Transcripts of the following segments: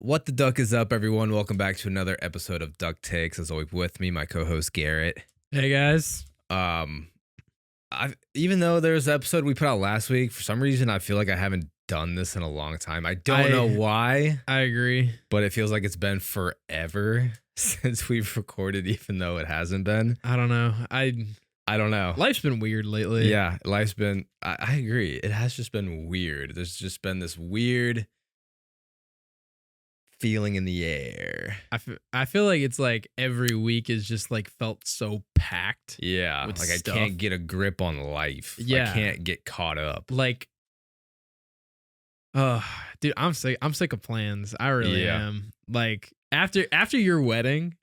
What the duck is up, everyone? Welcome back to another episode of Duck Takes. As always, with me, my co-host Garrett. Hey guys. Even though there's an episode we put out last week, for some reason I feel like I haven't done this in a long time. I don't know why. I agree. But it feels like it's been forever since we've recorded, even though it hasn't been. I don't know. I don't know. Life's been weird lately. Yeah, life's been. I agree. It has just been weird. There's just been this weird feeling in the air. I feel like it's like every week is just like felt so packed. Yeah, with like stuff. I can't get a grip on life. Yeah. I can't get caught up. Like, dude, I'm sick of plans. I really am. Like after your wedding,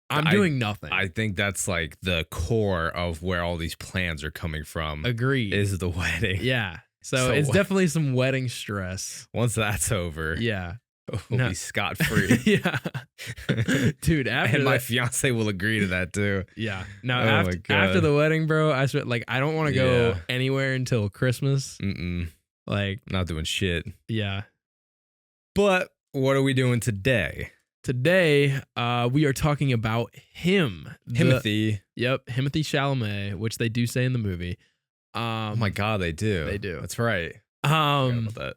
I'm doing nothing. I think that's like the core of where all these plans are coming from. Agreed. Is the wedding. Yeah. So it's definitely some wedding stress. Once that's over, yeah. We'll be scot-free. Yeah. Dude, and my fiance will agree to that too. Yeah. Now after the wedding, bro, I swear, like, I don't want to go anywhere until Christmas. Like, not doing shit. Yeah. But what are we doing today? Today, we are talking about him. Timothy. Timothy Chalamet, which they do say in the movie. Oh my God, they do. They do. That's right. About that.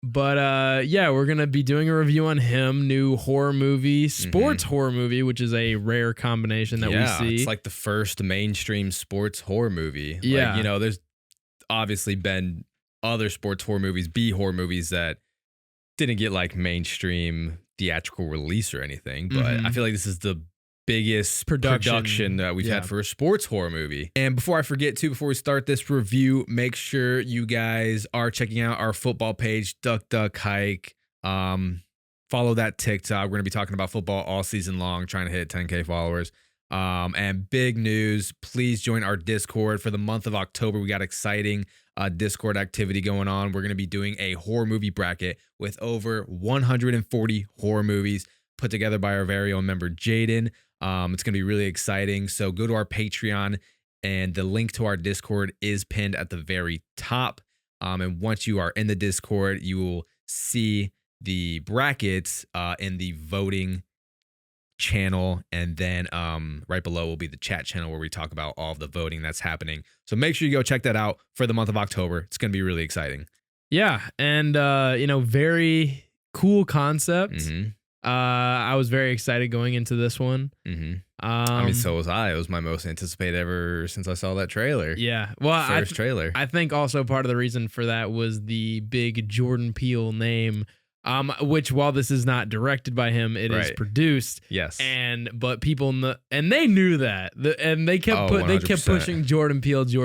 But yeah, we're going to be doing a review on him, new horror movie, sports horror movie, which is a rare combination that we see. It's like the first mainstream sports horror movie. Yeah. Like, you know, there's obviously been other sports horror movies, B horror movies that didn't get like mainstream theatrical release or anything. But I feel like this is the biggest production that we've had for a sports horror movie. And before I forget to, before we start this review, make sure you guys are checking out our football page, Duck Duck Hike. Follow that TikTok. We're going to be talking about football all season long, trying to hit 10K followers. And big news, please join our Discord for the month of October. We got exciting Discord activity going on. We're going to be doing a horror movie bracket with over 140 horror movies put together by our very own member, Jaden. It's going to be really exciting. So go to our Patreon, and the link to our Discord is pinned at the very top. And once you are in the Discord, you will see the brackets in the voting channel. And then right below will be the chat channel where we talk about all of the voting that's happening. So make sure you go check that out for the month of October. It's going to be really exciting. Yeah. And, very cool concept. I was very excited going into this one. I mean, so was I. It was my most anticipated ever since I saw that trailer. Yeah. Well, first trailer. I think also part of the reason for that was the big Jordan Peele name, which while this is not directed by him, it is produced. Yes. But people and they knew that. And they kept pushing Jordan Peele, just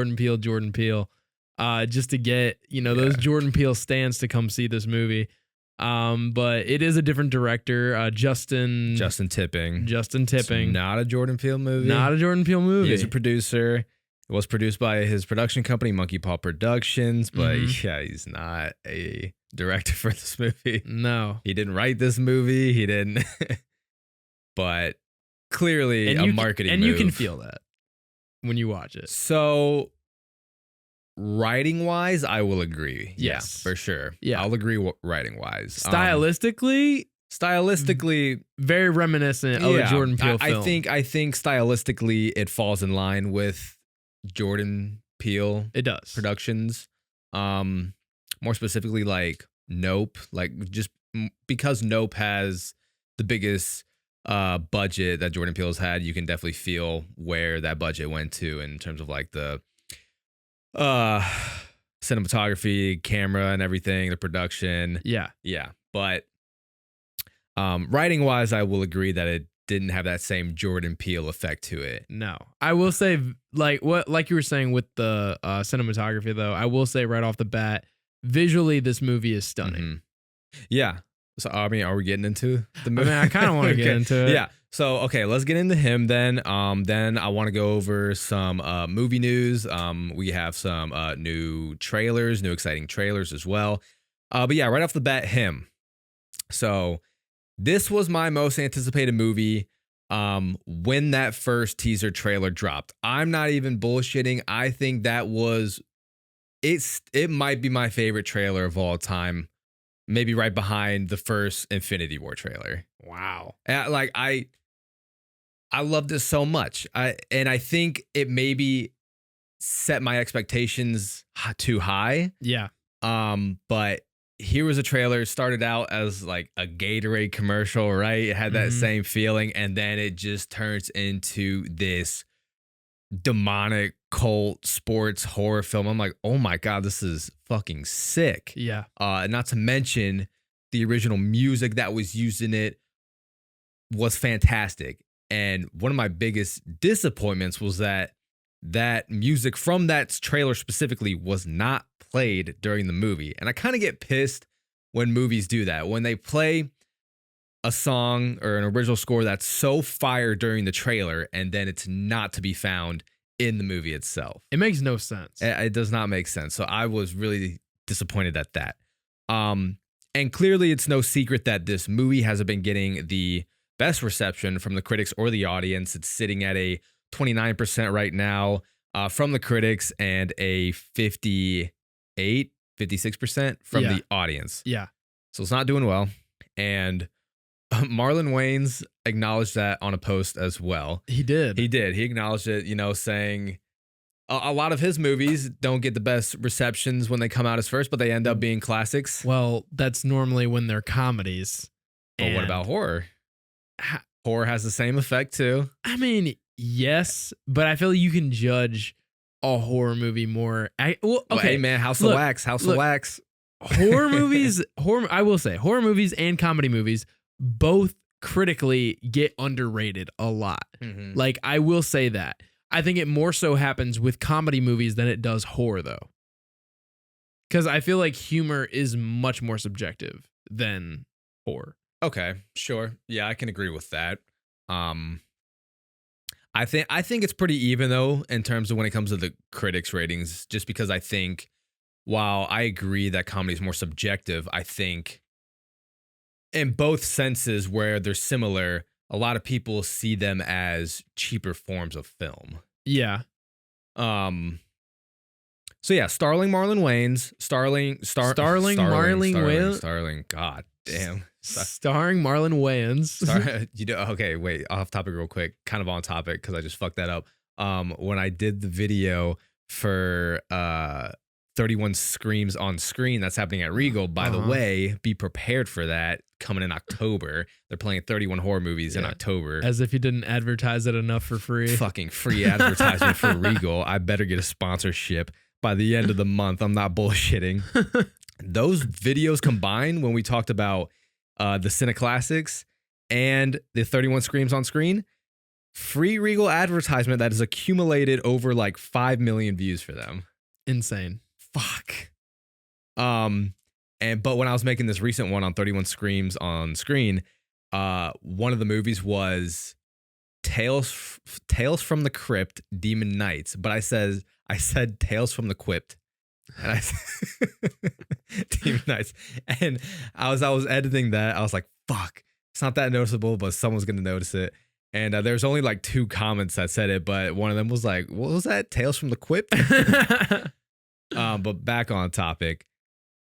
to get, those Jordan Peele stands to come see this movie. But it is a different director, Justin Tipping. It's not a Jordan Peele movie. He is a producer. It was produced by his production company, Monkey Paw Productions, but he's not a director for this movie. No. He didn't write this movie. He didn't. But clearly a marketing move. And you can feel that when you watch it. So writing wise, I will agree. Yes. Yeah, for sure. Yeah. I'll agree writing wise. Stylistically, very reminiscent of a Jordan Peele film. I think stylistically it falls in line with Jordan Peele. It does. Productions. More specifically like Nope, like just because Nope has the biggest budget that Jordan Peele's had, you can definitely feel where that budget went to in terms of like the cinematography, camera and everything, the production. Yeah. But writing wise, I will agree that it didn't have that same Jordan Peele effect to it. No. I will say, like you were saying with the cinematography though, I will say right off the bat, visually this movie is stunning. Yeah. So I mean, are we getting into the movie? I kind of want to get into it. Yeah. So, okay, let's get into him then. Then I want to go over some movie news. We have some new exciting trailers as well. But yeah, right off the bat, him. So this was my most anticipated movie when that first teaser trailer dropped. I'm not even bullshitting. I think that was, it might be my favorite trailer of all time. maybe right behind the first Infinity War trailer. Wow. And, like I love this so much. I think it maybe set my expectations too high. Yeah. But here was a trailer. Started out as like a Gatorade commercial, right? It had that same feeling, and then it just turns into this demonic cult sports horror film. I'm like, oh my god, this is fucking sick. Yeah. Not to mention the original music that was used in it was fantastic. And one of my biggest disappointments was that music from that trailer specifically was not played during the movie. And I kind of get pissed when movies do that. When they play a song or an original score that's so fire during the trailer and then it's not to be found in the movie itself. It makes no sense. It does not make sense. So I was really disappointed at that. And clearly it's no secret that this movie hasn't been getting the best reception from the critics or the audience. It's sitting at a 29% right now from the critics and a 56% from the audience. Yeah. So it's not doing well. And Marlon Wayans acknowledged that on a post as well. He did. He acknowledged it, saying a lot of his movies don't get the best receptions when they come out as first, but they end up being classics. Well, that's normally when they're comedies. But what about horror? Horror has the same effect too. I mean, yes, but I feel like you can judge a horror movie more. Hey man, House of Wax. Horror movies, I will say, horror movies and comedy movies both critically get underrated a lot. Mm-hmm. Like, I will say that. I think it more so happens with comedy movies than it does horror, though. Because I feel like humor is much more subjective than horror. Okay, sure. Yeah, I can agree with that. I think it's pretty even though in terms of when it comes to the critics ratings, just because I think while I agree that comedy is more subjective, I think in both senses where they're similar, a lot of people see them as cheaper forms of film. Yeah. So yeah, Starling Marlon Wayans, Starling. God damn. Starring Marlon Wayans. Okay, wait, off topic real quick, kind of on topic because I just fucked that up. When I did the video for 31 Screams on Screen that's happening at Regal, by the way, be prepared for that coming in October. They're playing 31 horror movies in October. As if you didn't advertise it enough for free. Fucking free advertisement for Regal. I better get a sponsorship by the end of the month. I'm not bullshitting. Those videos combined, when we talked about the Cine Classics and the 31 Screams on Screen, free Regal advertisement that has accumulated over like 5 million views for them. Insane. Fuck. But when I was making this recent one on 31 Screams on Screen, one of the movies was Tales from the Crypt, Demon Knights, but I said Tales from the Crypt. And I Demon Knights. And I was editing that. I was like, fuck, it's not that noticeable, but someone's gonna notice it. And there's only like 2 comments that said it, but one of them was like, what was that? Tales from the Crypt? But back on topic.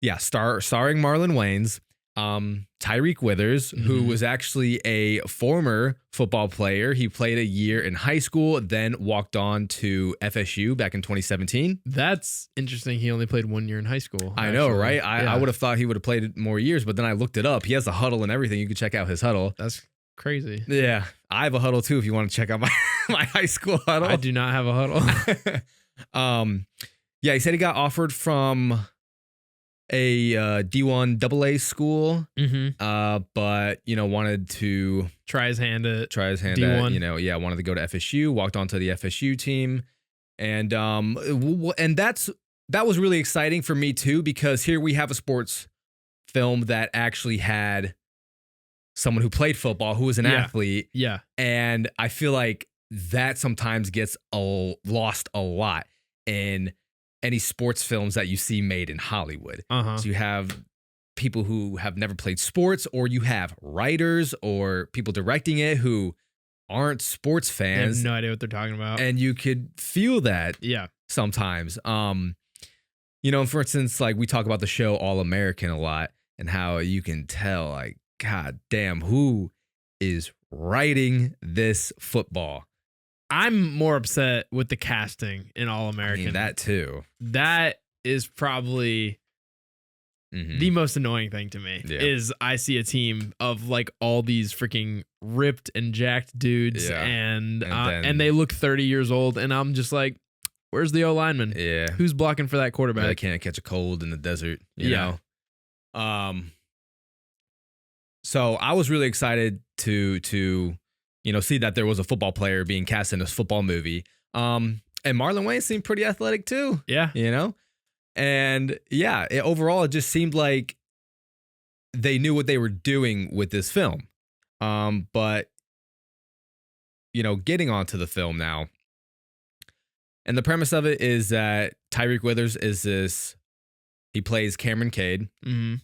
Yeah, starring Marlon Wayans, Tyreek Withers, who was actually a former football player. He played a year in high school, then walked on to FSU back in 2017. That's interesting. He only played 1 year in high school. I know, right? I would have thought he would have played more years, but then I looked it up. He has a huddle and everything. You can check out his huddle. That's crazy. Yeah. I have a huddle too if you want to check out my high school huddle. I do not have a huddle. Yeah, he said he got offered from a D1 AA school, but wanted to try his hand at D1. Wanted to go to FSU. Walked onto the FSU team, and that was really exciting for me too, because here we have a sports film that actually had someone who played football, who was an athlete, and I feel like that sometimes gets lost a lot in any sports films that you see made in Hollywood. So you have people who have never played sports, or you have writers or people directing it who aren't sports fans. They have no idea what they're talking about. And you could feel that sometimes. For instance, like we talk about the show All American a lot. and how you can tell, like, God damn, who is writing this football? I'm more upset with the casting in All American. I mean, that too. That is probably the most annoying thing to me. Yeah. Is I see a team of like all these freaking ripped and jacked dudes, and they look 30 years old, and I'm just like, where's the O lineman? Yeah, who's blocking for that quarterback? They can't catch a cold in the desert. You know. So I was really excited to see that there was a football player being cast in this football movie. And Marlon Wayans seemed pretty athletic too. Yeah. And overall, it just seemed like they knew what they were doing with this film. But getting onto the film now. And the premise of it is that Tyreek Withers he plays Cameron Cade,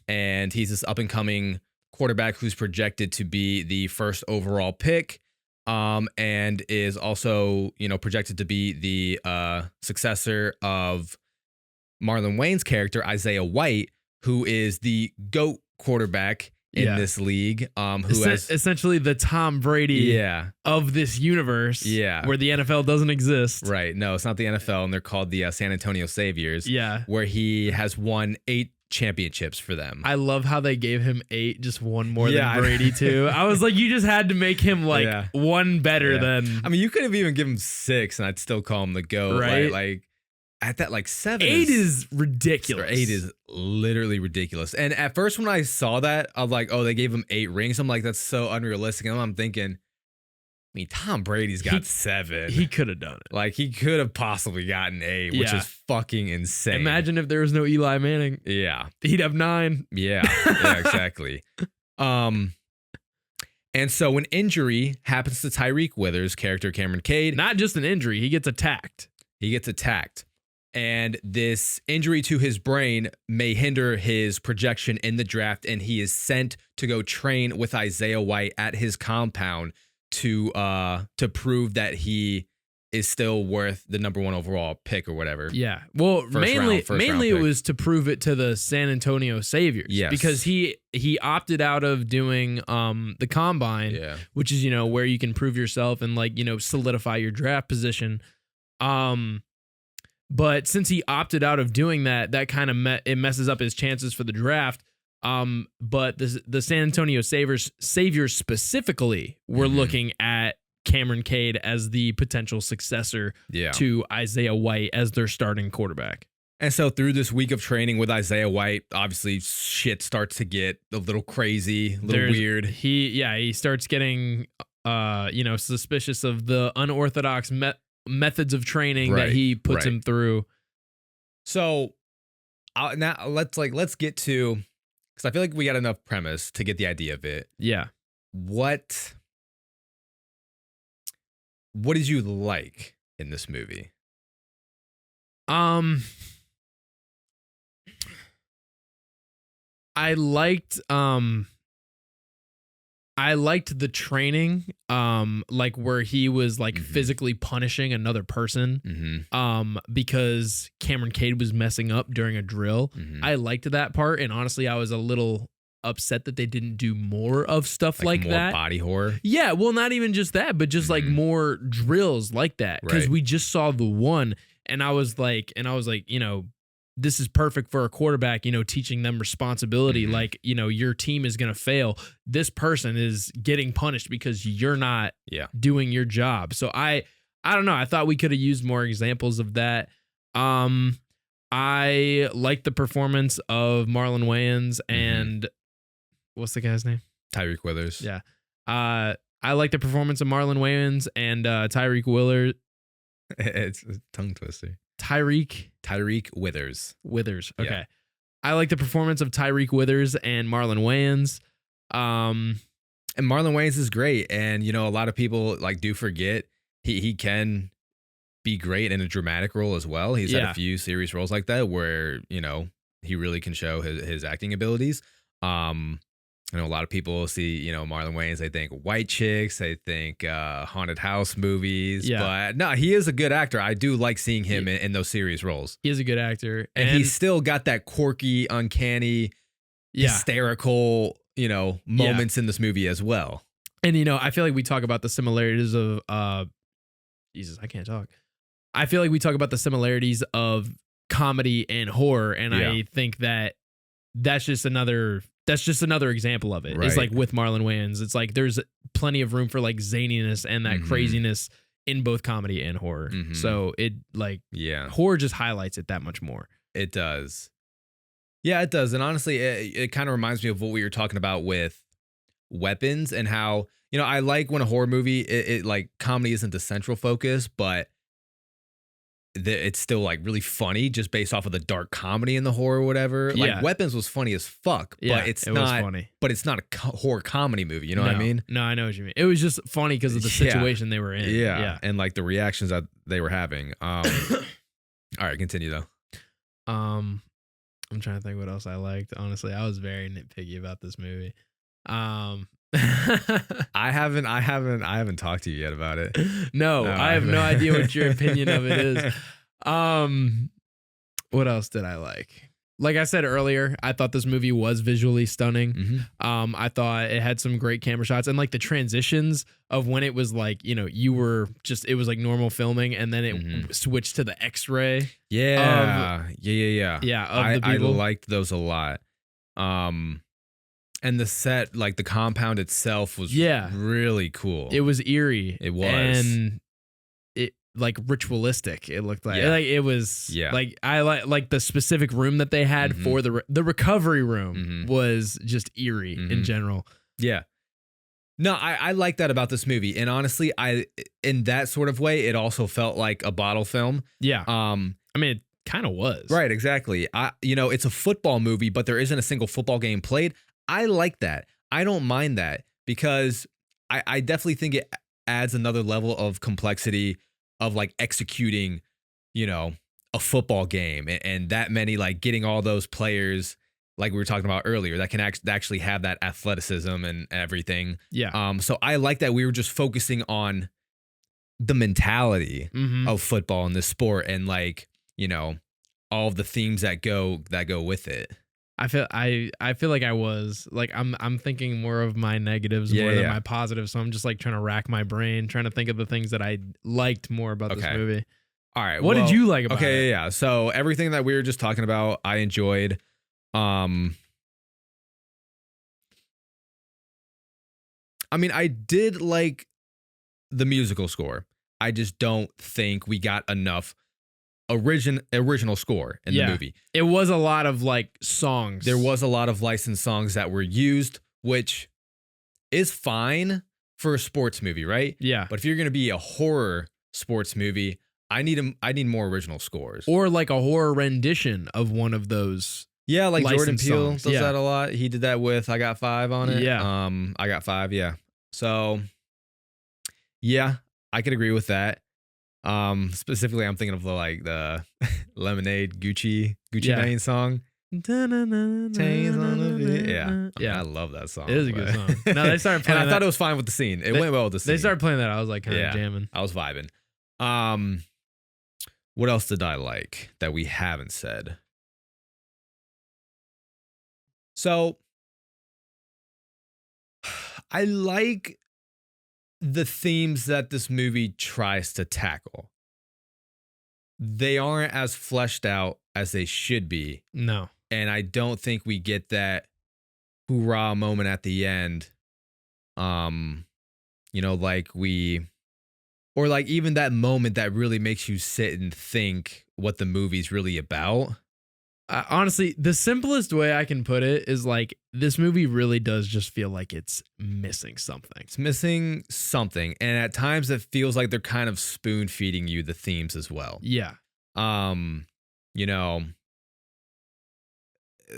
and he's this up and coming quarterback who's projected to be the first overall pick, and is also, projected to be the successor of Marlon Wayans' character, Isaiah White, who is the GOAT quarterback in this league, who has essentially the Tom Brady of this universe, where the NFL doesn't exist. Right. No, it's not the NFL, and they're called the San Antonio Saviors, where he has won 8 championships for them. I love how they gave him 8, just one more than Brady too. I was like, you just had to make him like one better than. I mean, you could have even given him 6, and I'd still call him the GOAT. Right? Like at that, like 7. 8 is ridiculous. 8 is literally ridiculous. And at first, when I saw that, I'm like, oh, they gave him 8 rings. I'm like, that's so unrealistic. And I'm thinking, I mean, Tom Brady's got 7. He could have done it. Like, he could have possibly gotten 8, which is fucking insane. Imagine if there was no Eli Manning. Yeah. He'd have 9. Yeah, exactly. And so an injury happens to Tyreek Withers' character, Cameron Cade. Not just an injury, he gets attacked. And this injury to his brain may hinder his projection in the draft, and he is sent to go train with Isaiah White at his compound to prove that he is still worth the number 1 overall pick or whatever. Yeah. Well, mainly it was to prove it to the San Antonio Saviors. Yes. Because he opted out of doing the combine, which is, where you can prove yourself and like, solidify your draft position. But since he opted out of doing that, that kind of it messes up his chances for the draft. But the San Antonio Saviors specifically were looking at Cameron Cade as the potential successor to Isaiah White as their starting quarterback. And so through this week of training with Isaiah White, obviously shit starts to get a little crazy, a little weird. He starts getting suspicious of the unorthodox methods of training that he puts him through. So now let's get to, because I feel like we got enough premise to get the idea of it. Yeah. What did you like in this movie? I liked the training, like where he was like physically punishing another person, because Cameron Cade was messing up during a drill. I liked that part, and honestly, I was a little upset that they didn't do more of stuff like more that. Body horror. Yeah, well, not even just that, but just like more drills like that, because we just saw the one, and I was like, this is perfect for a quarterback, teaching them responsibility. Like, your team is going to fail. This person is getting punished because you're not doing your job. So I don't know. I thought we could have used more examples of that. I liked the performance of Marlon Wayans and what's the guy's name? Tyreek Withers. Yeah. I like the performance of Marlon Wayans and Tyreek Withers. It's a tongue twister. Tyreek Withers. Okay. Yeah. I like the performance of Tyreek Withers and Marlon Wayans. And Marlon Wayans is great. And, a lot of people do forget he can be great in a dramatic role as well. He's had a few serious roles like that where, he really can show his acting abilities. I know a lot of people see, Marlon Wayans, they think white chicks, they think haunted house movies. Yeah. But no, he is a good actor. I do like seeing him in those serious roles. He is a good actor. And he's still got that quirky, uncanny, hysterical, moments in this movie as well. And I feel like we talk about the similarities of Jesus, I can't talk. I feel like we talk about the similarities of comedy and horror, and I think that's just another example of it. Right. It's like with Marlon Wayans, it's like there's plenty of room for like zaniness and that craziness in both comedy and horror. So it horror just highlights it that much more. It does. Yeah, it does. And honestly, it kind of reminds me of what we were talking about with weapons and how, I like when a horror movie, it like comedy isn't the central focus, but it's still like really funny just based off of the dark comedy in the horror or whatever. Like Weapons was funny as fuck, but it's not funny. But it's not a horror comedy movie. You know what I mean? No, I know what you mean. It was just funny because of the situation they were in. Yeah. And like the reactions that they were having. All right, continue though. I'm trying to think what else I liked. Honestly, I was very nitpicky about this movie. I haven't talked to you yet about it. No, I have no idea what your opinion of it is. What else did I like? Like I said earlier, I thought this movie was visually stunning. I thought it had some great camera shots and like the transitions of when it was like, it was like normal filming and then it switched to the X-ray. Yeah. Of the people. I liked those a lot. And the set, like the compound itself was really cool. It was eerie. It was. And it like ritualistic. It looked like it was like I like the specific room that they had for the recovery room was just eerie in general. Yeah. No, I like that about this movie. And honestly, in that sort of way, it also felt like a bottle film. Yeah. I mean, it kind of was. Right, exactly. It's a football movie, but there isn't a single football game played. I like that. I don't mind that because I definitely think it adds another level of complexity of like executing, a football game and that many, like getting all those players like we were talking about earlier that can actually have that athleticism and everything. Yeah. So I like that we were just focusing on the mentality of football and this sport and like, all of the themes that go with it. I feel like I was like I'm thinking more of my negatives more than my positives, so I'm just like trying to rack my brain, trying to think of the things that I liked more about this movie. All right, what did you like about it? Okay, yeah. So everything that we were just talking about, I enjoyed. I mean, I did like the musical score. I just don't think we got enough original score in the movie. It was a lot of like songs. There was a lot of licensed songs that were used, which is fine for a sports movie, right? Yeah. But if you're going to be a horror sports movie, I need more original scores. Or like a horror rendition of one of those. Yeah, like Jordan Peele songs. does that a lot. He did that with I Got 5 on it. Yeah. I Got 5, yeah. So yeah, I could agree with that. Specifically, I'm thinking of the Lemonade Gucci Mane song. Chains on the beat. Yeah, I love that song. It is a good song. No, they started playing. And I thought it was fine with the scene. It went well with the scene. They started playing that. I was like kind of jamming. I was vibing. What else did I like that we haven't said? So I like the themes that this movie tries to tackle. They aren't as fleshed out as they should be. No. And I don't think we get that hoorah moment at the end. Or like even that moment that really makes you sit and think what the movie's really about. Honestly, the simplest way I can put it is like this movie really does just feel like it's missing something. It's missing something. And at times it feels like they're kind of spoon feeding you the themes as well. Yeah.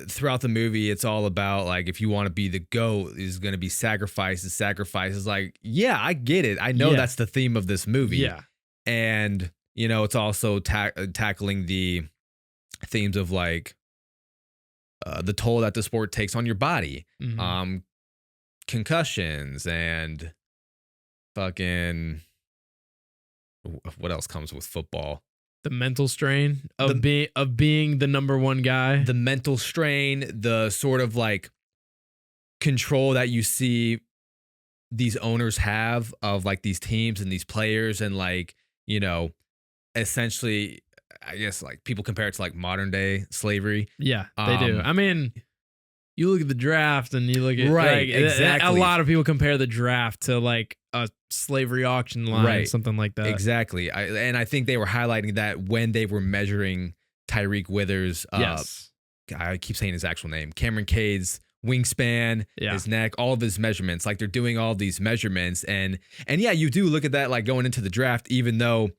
Throughout the movie, it's all about like if you want to be the GOAT, there's going to be sacrifices. Sacrifices, like, yeah, I get it. I know that's the theme of this movie. Yeah. And, it's also tackling the themes of like the toll that the sport takes on your body, concussions and fucking what else comes with football? The mental strain of being the number one guy. The mental strain, the sort of like control that you see these owners have of like these teams and these players, and like, you know, essentially, I guess like people compare it to like modern day slavery. Yeah, they do. I mean, you look at the draft and you look at right, like, exactly. A lot of people compare the draft to like a slavery auction line, right, something like that. Exactly. I think they were highlighting that when they were measuring Tyreek Withers. Yes. I keep saying his actual name, Cameron Cade's wingspan, his neck, all of his measurements. Like they're doing all these measurements, and yeah, you do look at that like going into the draft, even though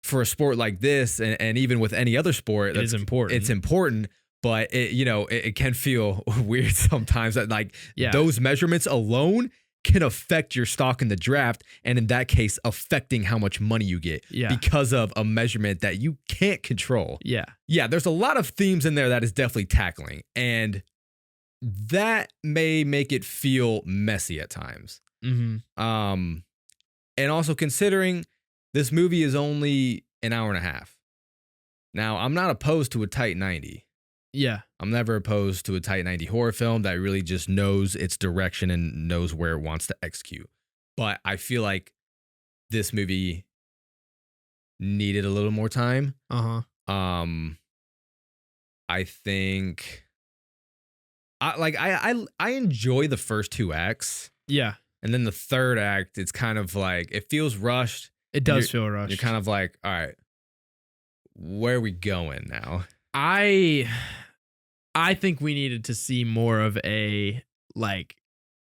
for a sport like this, and even with any other sport, it is important. It's important, but it can feel weird sometimes that like those measurements alone can affect your stock in the draft, and in that case, affecting how much money you get because of a measurement that you can't control. Yeah, there's a lot of themes in there that is definitely tackling, and that may make it feel messy at times. Mm-hmm. And also considering this movie is only an hour and a half. Now, I'm not opposed to a tight 90. Yeah. I'm never opposed to a tight 90 horror film that really just knows its direction and knows where it wants to execute. But I feel like this movie needed a little more time. Uh-huh. I think I enjoy the first two acts. Yeah. And then the third act, it's kind of like, it feels rushed. It does feel rushed. You're kind of like, all right, where are we going now? I think we needed to see more of a like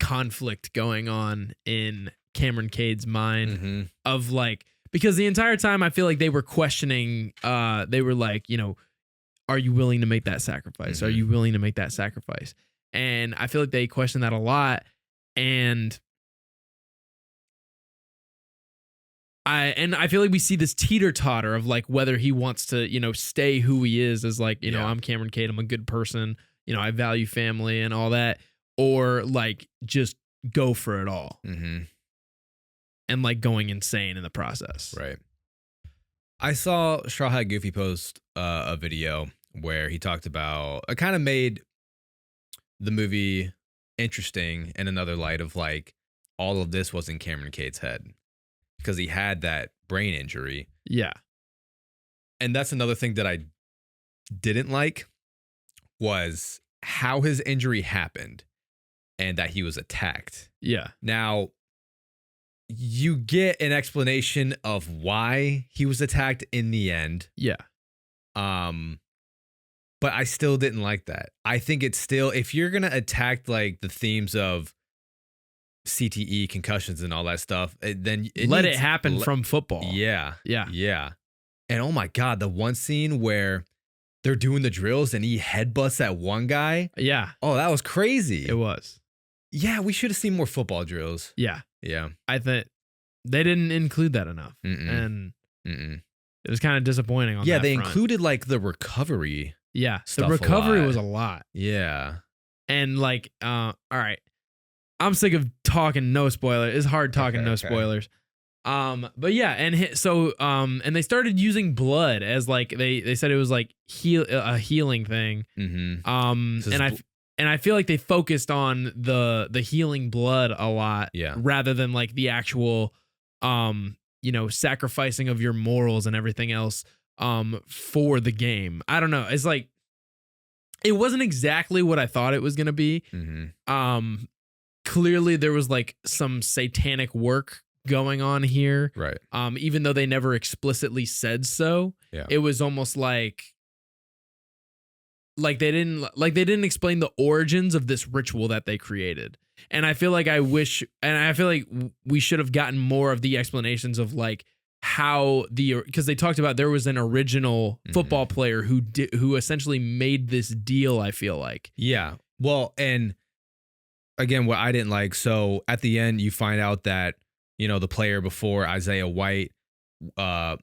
conflict going on in Cameron Cade's mind of like, because the entire time I feel like they were questioning, they were like, you know, are you willing to make that sacrifice? Are you willing to make that sacrifice? And I feel like they question that a lot. And I feel like we see this teeter-totter of like whether he wants to, you know, stay who he is as like, you know, I'm Cameron Cade, I'm a good person, you know, I value family and all that, or like just go for it all. And like going insane in the process. Right. I saw Straw Hat Goofy post a video where he talked about, it kind of made the movie interesting in another light of like, all of this was in Cameron Cade's head because he had that brain injury. Yeah. And that's another thing that I didn't like was how his injury happened and that he was attacked. Yeah. Now, you get an explanation of why he was attacked in the end. Yeah. But I still didn't like that. I think it's still, if you're going to attack like the themes of CTE, concussions, and all that stuff, then let it happen from football. Yeah. Yeah. Yeah. And oh my God, the one scene where they're doing the drills and he headbutts that one guy. Yeah. Oh, that was crazy. It was. Yeah, we should have seen more football drills. Yeah. Yeah. I think they didn't include that enough. And it was kind of disappointing on that they front. included like the recovery. Yeah. The recovery was a lot. Yeah. And like, all right. I'm sick of talking no spoilers. It's hard talking no spoilers. But yeah, and and they started using blood as like they said it was like a healing thing. And I feel like they focused on the healing blood a lot, rather than like the actual you know, sacrificing of your morals and everything else for the game. I don't know. It's like it wasn't exactly what I thought it was gonna be. Clearly there was like some satanic work going on here. Right. Even though they never explicitly said so. Yeah. It was almost like they didn't explain the origins of this ritual that they created. And I feel like I feel like we should have gotten more of the explanations of like how because they talked about there was an original football player who essentially made this deal, I feel like. Yeah. Well, and again, what I didn't like, so at the end you find out that, you know, the player before Isaiah White was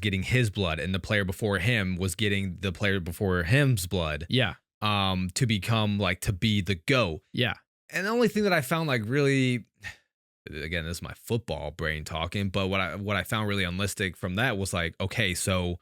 getting his blood, and the player before him was getting the player before him's blood. Yeah. To become like, to be the GOAT. Yeah. And the only thing that I found like really again, this is my football brain talking, but what I found really unrealistic from that was like, okay, so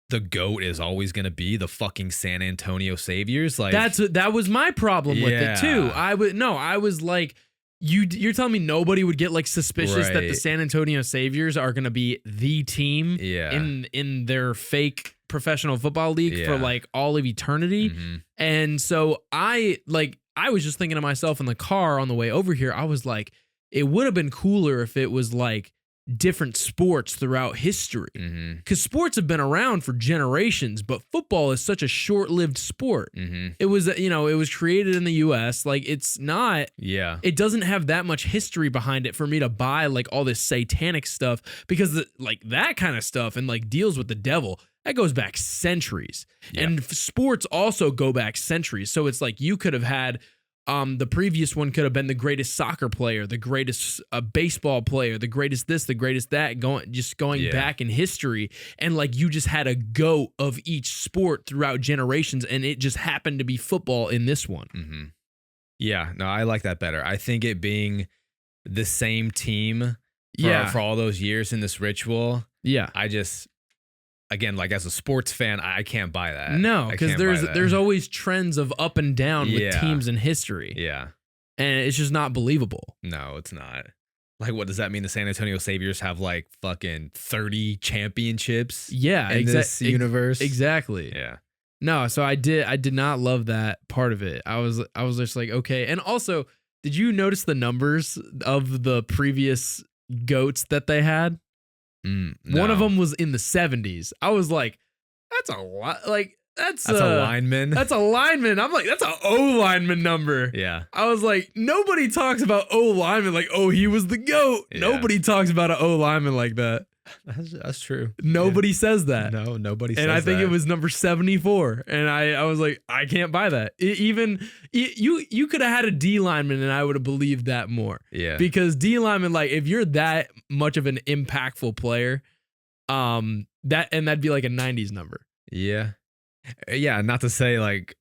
the GOAT is always going to be the fucking San Antonio Saviors. Like that was my problem with it too. I was like, you're telling me nobody would get like suspicious that the San Antonio Saviors are going to be the team in their fake professional football league for like all of eternity. And so I was just thinking to myself in the car on the way over here, I was like, it would have been cooler if it was like different sports throughout history, because sports have been around for generations, but football is such a short-lived sport. It was, it was created in the US. Like it's not, it doesn't have that much history behind it for me to buy like all this satanic stuff, because like that kind of stuff and like deals with the devil, that goes back centuries. And sports also go back centuries. So it's like you could have had the previous one could have been the greatest soccer player, the greatest baseball player, the greatest this, the greatest that, going back in history. And like you just had a GOAT of each sport throughout generations, and it just happened to be football in this one. Yeah, no, I like that better. I think it being the same team for all those years in this ritual. I just, again, like as a sports fan, I can't buy that. No, because there's always trends of up and down with teams in history. And it's just not believable. No, it's not. Like, what does that mean? The San Antonio Saviors have like fucking 30 championships in this universe? Exactly. No, so I did not love that part of it. I was just like, okay. And also, did you notice the numbers of the previous GOATs that they had? No. One of them was in the 70s. I was like, that's a lot. Like, that's a lineman. That's a lineman. I'm like, that's an O lineman number. I was like, nobody talks about O lineman like, oh, he was the GOAT. Nobody talks about an O lineman like that. That's true. Nobody says that. No, nobody says that. And I think it was number 74. And I was like, I can't buy that. You could have had a D lineman and I would have believed that more. Because D lineman, like, if you're that much of an impactful player, that'd be like a 90s number. Not to say like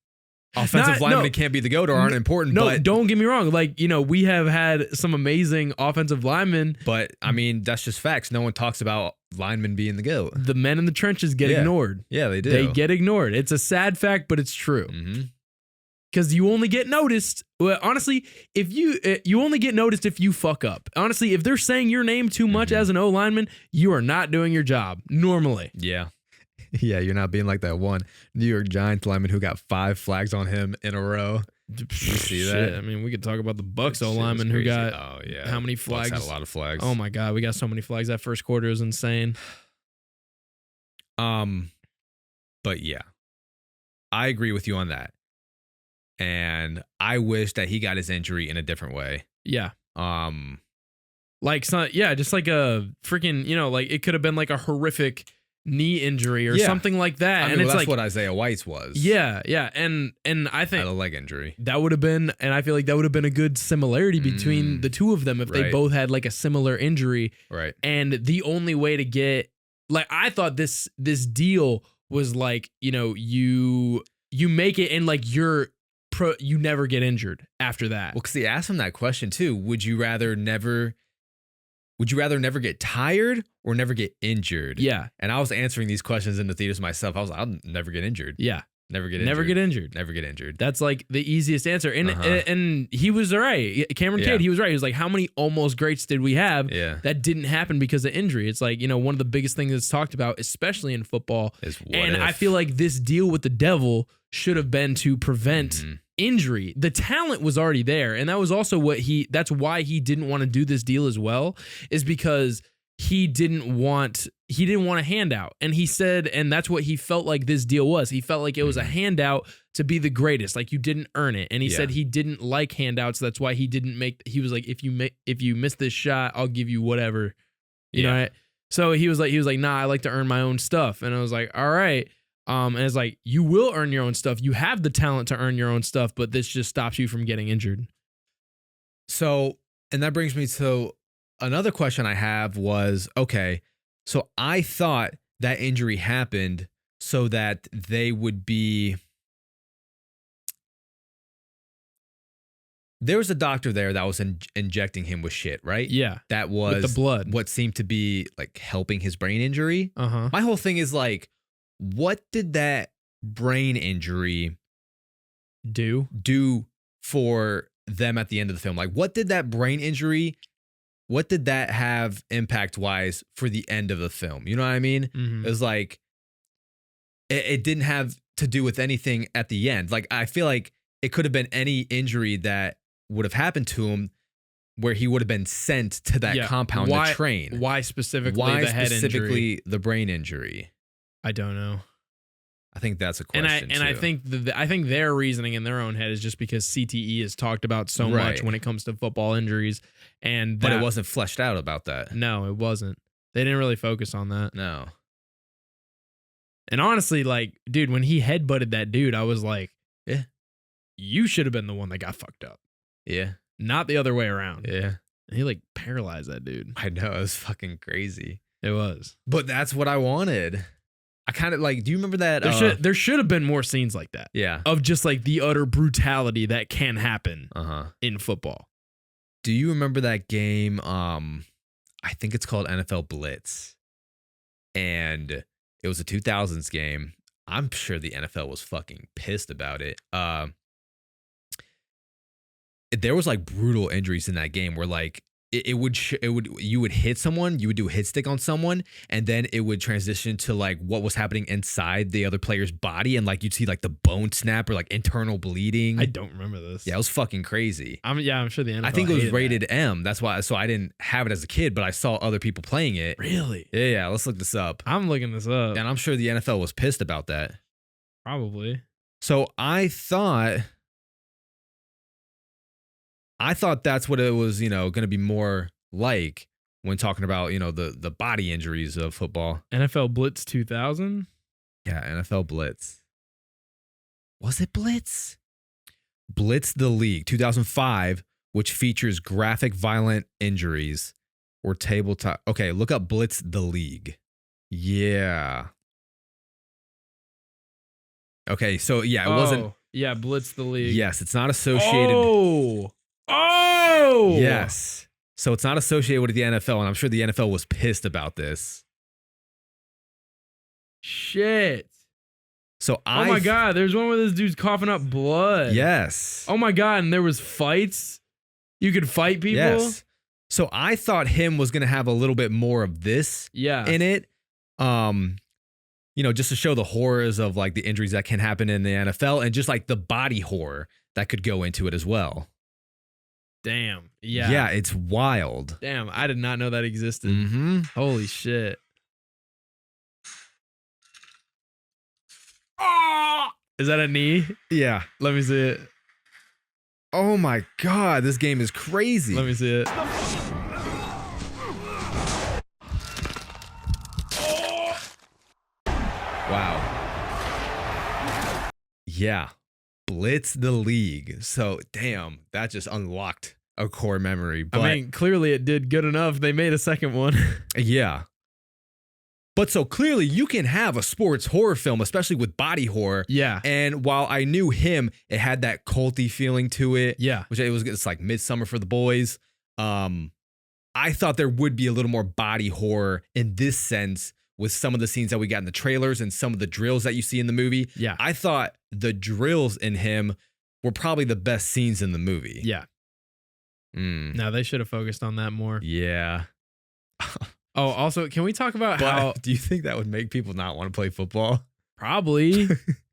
offensive linemen can't be the GOAT or aren't important. No, but don't get me wrong. Like, we have had some amazing offensive linemen. But, I mean, that's just facts. No one talks about linemen being the GOAT. The men in the trenches get ignored. They do. They get ignored. It's a sad fact, but it's true. Because you only get noticed. Well, honestly, if you only get noticed if you fuck up. Honestly, if they're saying your name too much as an O lineman, you are not doing your job normally. You're not being like that one New York Giants lineman who got 5 flags on him in a row. Did you see that? I mean, we could talk about the Bucs O lineman who got how many flags? Bucs had a lot of flags. Oh my God, we got so many flags. That first quarter was insane. But yeah, I agree with you on that. And I wish that he got his injury in a different way. Just like a freaking, like it could have been like a horrific knee injury or something like that. I mean, and it's that's like what Isaiah White's was. And I think a leg injury. That would have been, and I feel like that would have been a good similarity between the two of them if they both had like a similar injury. And the only way to get, like, I thought this deal was like, you make it and like you never get injured after that. Well, because he asked him that question too. Would you rather never get tired or never get injured? And I was answering these questions in the theaters myself. I was like, I'll never get injured. Never get injured. That's like the easiest answer. And he was right. Cameron Cade, he was right. He was like, how many almost greats did we have that didn't happen because of injury? It's like, one of the biggest things that's talked about, especially in football. I feel like this deal with the devil should have been to prevent injury. The talent was already there. And that was also that's why he didn't want to do this deal as well, is because he didn't want a handout. And he said, and that's what he felt like this deal was. He felt like it was a handout to be the greatest. Like you didn't earn it. And he said he didn't like handouts. That's why he was like, if you miss this shot, I'll give you whatever, you know? So he was like, nah, I like to earn my own stuff. And I was like, all right. And it's like, you will earn your own stuff. You have the talent to earn your own stuff, but this just stops you from getting injured. So, and that brings me to another question I have was, okay, so I thought that injury happened so that they would be there was a doctor there that was injecting him with shit, right? Yeah. That was with the blood. What seemed to be like helping his brain injury. Uh-huh. My whole thing is like, what did that brain injury do for them at the end of the film? Like, what did that brain injury, what did that have impact wise for the end of the film? You know what I mean? Mm-hmm. It was like, it didn't have to do with anything at the end. Like, I feel like it could have been any injury that would have happened to him where he would have been sent to that compound to train. Why specifically the head injury? The brain injury? I don't know. I think that's a question. I think I think their reasoning in their own head is just because CTE is talked about so much when it comes to football injuries, but it wasn't fleshed out about that. No, it wasn't. They didn't really focus on that. No. And honestly, like, dude, when he headbutted that dude, I was like, yeah, you should have been the one that got fucked up. Yeah. Not the other way around. Yeah. And he like paralyzed that dude. I know. It was fucking crazy. It was. But that's what I wanted. I kind of like, do you remember that? There should have been more scenes like that. Yeah. Of just like the utter brutality that can happen Uh-huh. in football. Do you remember that game? I think it's called NFL Blitz. And it was a 2000s game. I'm sure the NFL was fucking pissed about it. There was like brutal injuries in that game where like you would hit someone, you would do a hit stick on someone, and then it would transition to like what was happening inside the other player's body, and like you'd see like the bone snap or like internal bleeding. I don't remember this. Yeah, it was fucking crazy. I'm sure the NFL. I think it was rated M. That's why. So I didn't have it as a kid, but I saw other people playing it. Really? Yeah. Let's look this up. I'm looking this up, and I'm sure the NFL was pissed about that. Probably. So I thought that's what it was, going to be more like when talking about, the body injuries of football. NFL Blitz 2000? Yeah, NFL Blitz. Was it Blitz? Blitz the League 2005, which features graphic violent injuries or tabletop. Okay, look up Blitz the League. Yeah. Okay, so yeah, it wasn't. Yeah, Blitz the League. Yes, it's not associated. Oh! Yes. So it's not associated with the NFL, and I'm sure the NFL was pissed about this. Shit. So oh my God, there's one where this dude's coughing up blood. Yes. Oh my God, and there was fights? You could fight people? Yes. So I thought him was going to have a little bit more of this in it. Just to show the horrors of like the injuries that can happen in the NFL and just like the body horror that could go into it as well. Damn. Yeah. Yeah, it's wild. Damn, I did not know that existed. Mm-hmm. Holy shit. Is that a knee? Yeah. Let me see it. Oh my God, this game is crazy. Let me see it. Wow. Yeah. Blitz the League. So, damn, that just unlocked a core memory. But, I mean, clearly it did good enough. They made a second one. Yeah. But so clearly you can have a sports horror film, especially with body horror. Yeah. And while I knew him, it had that culty feeling to it. Yeah. It's like Midsummer for the boys. I thought there would be a little more body horror in this sense with some of the scenes that we got in the trailers and some of the drills that you see in the movie. Yeah. I thought the drills in him were probably the best scenes in the movie. Yeah. No, they should have focused on that more. Yeah. Oh, also, can we talk about how... Do you think that would make people not want to play football? Probably.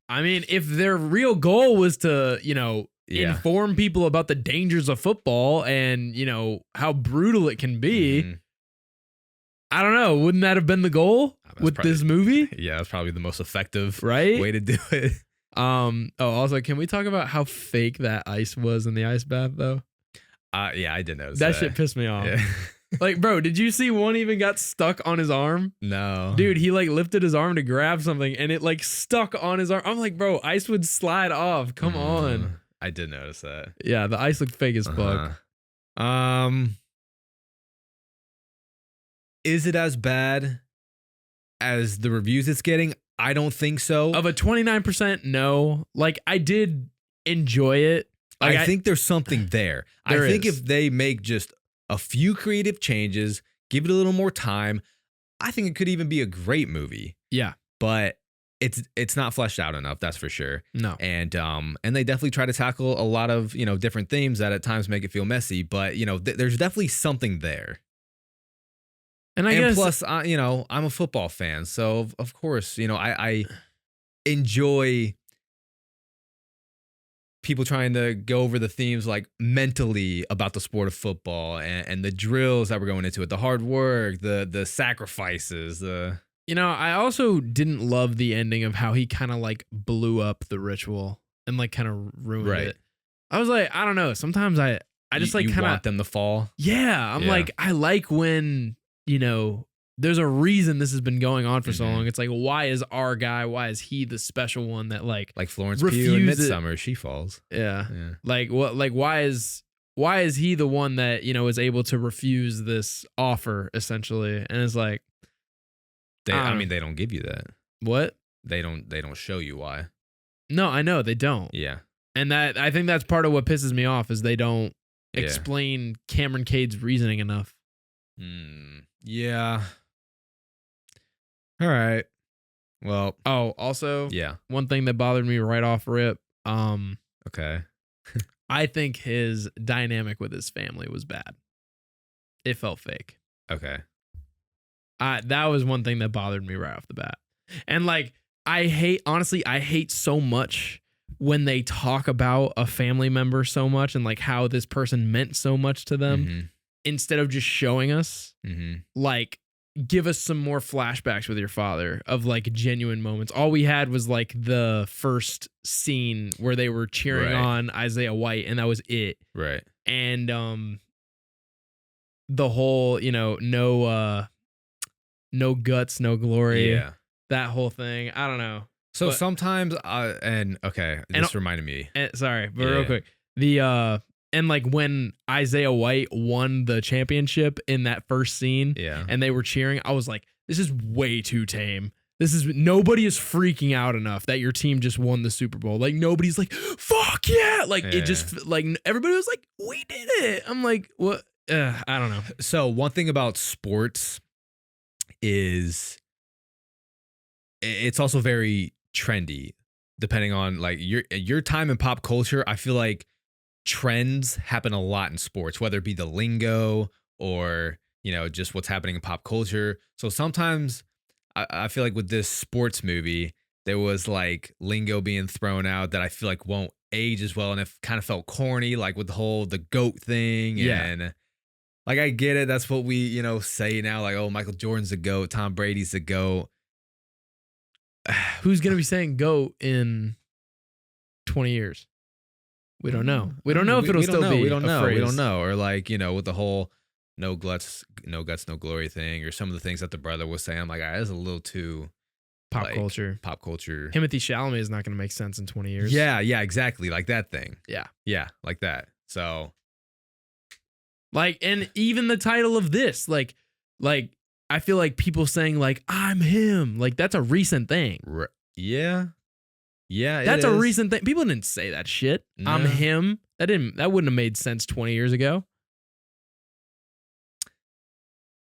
I mean, if their real goal was to, inform people about the dangers of football and, how brutal it can be, I don't know. Wouldn't that have been the goal this movie? Yeah, that's probably the most effective way to do it. Also, can we talk about how fake that ice was in the ice bath, though? Yeah, I did notice that. That shit pissed me off. Yeah. Like, bro, did you see one even got stuck on his arm? No. Dude, he like lifted his arm to grab something and it like stuck on his arm. I'm like, bro, ice would slide off. Come on. I did notice that. Yeah, the ice looked fake as fuck. Is it as bad as the reviews it's getting? I don't think so. Of a 29%, no. Like, I did enjoy it. Like, I think there's something there. I think is. if they make just a few creative changes, give it a little more time, I think it could even be a great movie. Yeah. But it's not fleshed out enough, that's for sure. No. And they definitely try to tackle a lot of, different themes that at times make it feel messy, but there's definitely something there. And I guess plus, I'm a football fan, so of course, I enjoy people trying to go over the themes like mentally about the sport of football and the drills that we're going into it, the hard work, the sacrifices, I also didn't love the ending of how he kind of like blew up the ritual and like kind of ruined it. I was like, I don't know. Sometimes I just like kind of want them to fall. Yeah. I'm like, I like when, there's a reason this has been going on for so long. It's like, why is our guy, why is he the special one that like Florence Pugh in Midsummer, she falls. Yeah. Like what, like why is he the one that, is able to refuse this offer essentially? And it's like, they don't give you that. What? They don't show you why. No, I know they don't. Yeah. And that I think that's part of what pisses me off is they don't explain Cameron Cade's reasoning enough. Yeah. All right. Well. Oh, also, yeah. One thing that bothered me right off rip. Okay. I think his dynamic with his family was bad. It felt fake. Okay. That was one thing that bothered me right off the bat. And like, I hate so much when they talk about a family member so much and like how this person meant so much to them instead of just showing us, like, give us some more flashbacks with your father of like genuine moments. All we had was like the first scene where they were cheering on Isaiah White and that was it. Right. And the whole, no guts, no glory. Yeah. That whole thing. I don't know. So sometimes, this reminded me. Sorry, but real quick. And like when Isaiah White won the championship in that first scene and they were cheering, I was like, this is way too tame. Nobody is freaking out enough that your team just won the Super Bowl. Like nobody's like, fuck yeah. Like it just like everybody was like, we did it. I'm like, what? I don't know. So one thing about sports is it's also very trendy depending on like your time in pop culture. I feel like trends happen a lot in sports, whether it be the lingo or, just what's happening in pop culture. So sometimes I feel like with this sports movie, there was like lingo being thrown out that I feel like won't age as well. And it kind of felt corny, like with the GOAT thing. Yeah. And like, I get it. That's what we, say now. Like, oh, Michael Jordan's the GOAT. Tom Brady's the GOAT. Who's going to be saying GOAT in 20 years? We don't know. We don't know if it'll still be. We don't know. Phrase. We don't know. Or like, with the whole no guts, no glory thing, or some of the things that the brother was saying. I'm like, that's a little too pop culture. Timothée Chalamet is not going to make sense in 20 years. Yeah, exactly. Like that thing. Yeah, like that. So, like, and even the title of this, like, I feel like people saying like, I'm him, like that's a recent thing. Yeah, that's a recent thing. People didn't say that shit. No. I'm him. That wouldn't have made sense 20 years ago.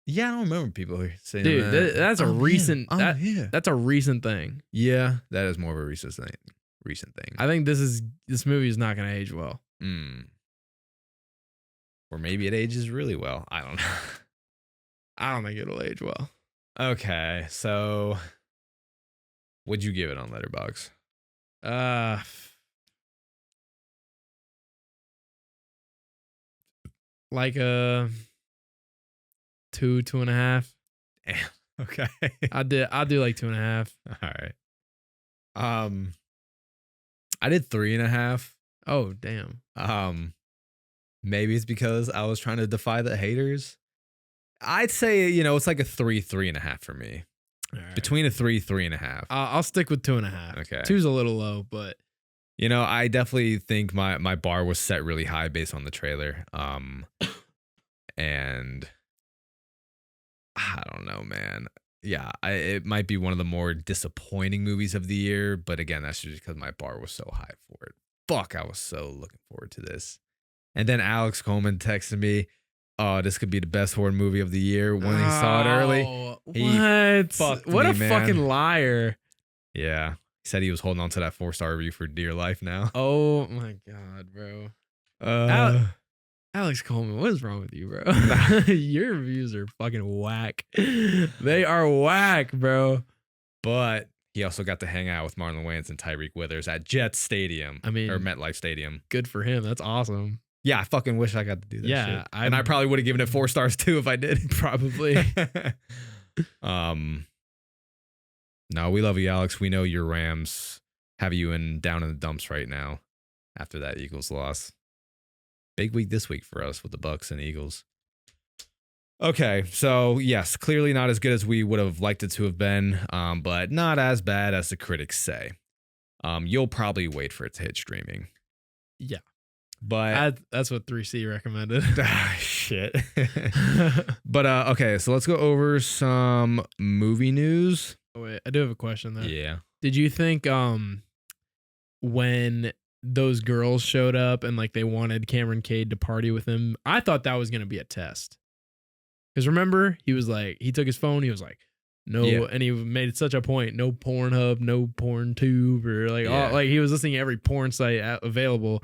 Yeah, I don't remember people saying that. Dude, that's a recent. Yeah. That's a recent thing. Yeah, that is more of a recent thing. I think this movie is not going to age well. Or maybe it ages really well. I don't know. I don't think it'll age well. Okay, so what'd you give it on Letterboxd? Like a 2.5. Okay. I'll do like 2.5. All right. I did 3.5. Oh damn. Maybe it's because I was trying to defy the haters. I'd say, it's like a 3.5 for me. Right. Between a 3.5. I'll stick with 2.5. Okay. 2's a little low, but I definitely think my bar was set really high based on the trailer. And I don't know, man. Yeah, it might be one of the more disappointing movies of the year, but again, that's just because my bar was so high for it. Fuck, I was so looking forward to this. And then Alex Coleman texted me, oh, this could be the best horror movie of the year when he saw it early. What a fucking liar. Yeah. He said he was holding on to that 4-star review for dear life now. Oh my God, bro. Alex Coleman, what is wrong with you, bro? Your reviews are fucking whack. They are whack, bro. But he also got to hang out with Marlon Wayans and Tyreek Withers at Jets Stadium. I mean, or MetLife Stadium. Good for him. That's awesome. Yeah, I fucking wish I got to do that yeah, shit. And I probably would have given it 4 stars too if I did. Probably. No, we love you, Alex. We know your Rams have you down in the dumps right now after that Eagles loss. Big week this week for us with the Bucks and Eagles. Okay, so yes, clearly not as good as we would have liked it to have been, but not as bad as the critics say. You'll probably wait for it to hit streaming. Yeah. But that's what 3C recommended. Shit. But okay, so let's go over some movie news. Oh, wait, I do have a question though. Yeah. Did you think when those girls showed up and like they wanted Cameron Cade to party with him, I thought that was gonna be a test. Because remember, he was like, he took his phone, he was like, no, and he made such a point, no Pornhub, no PornTube, or like, all, like he was listening to every porn site available.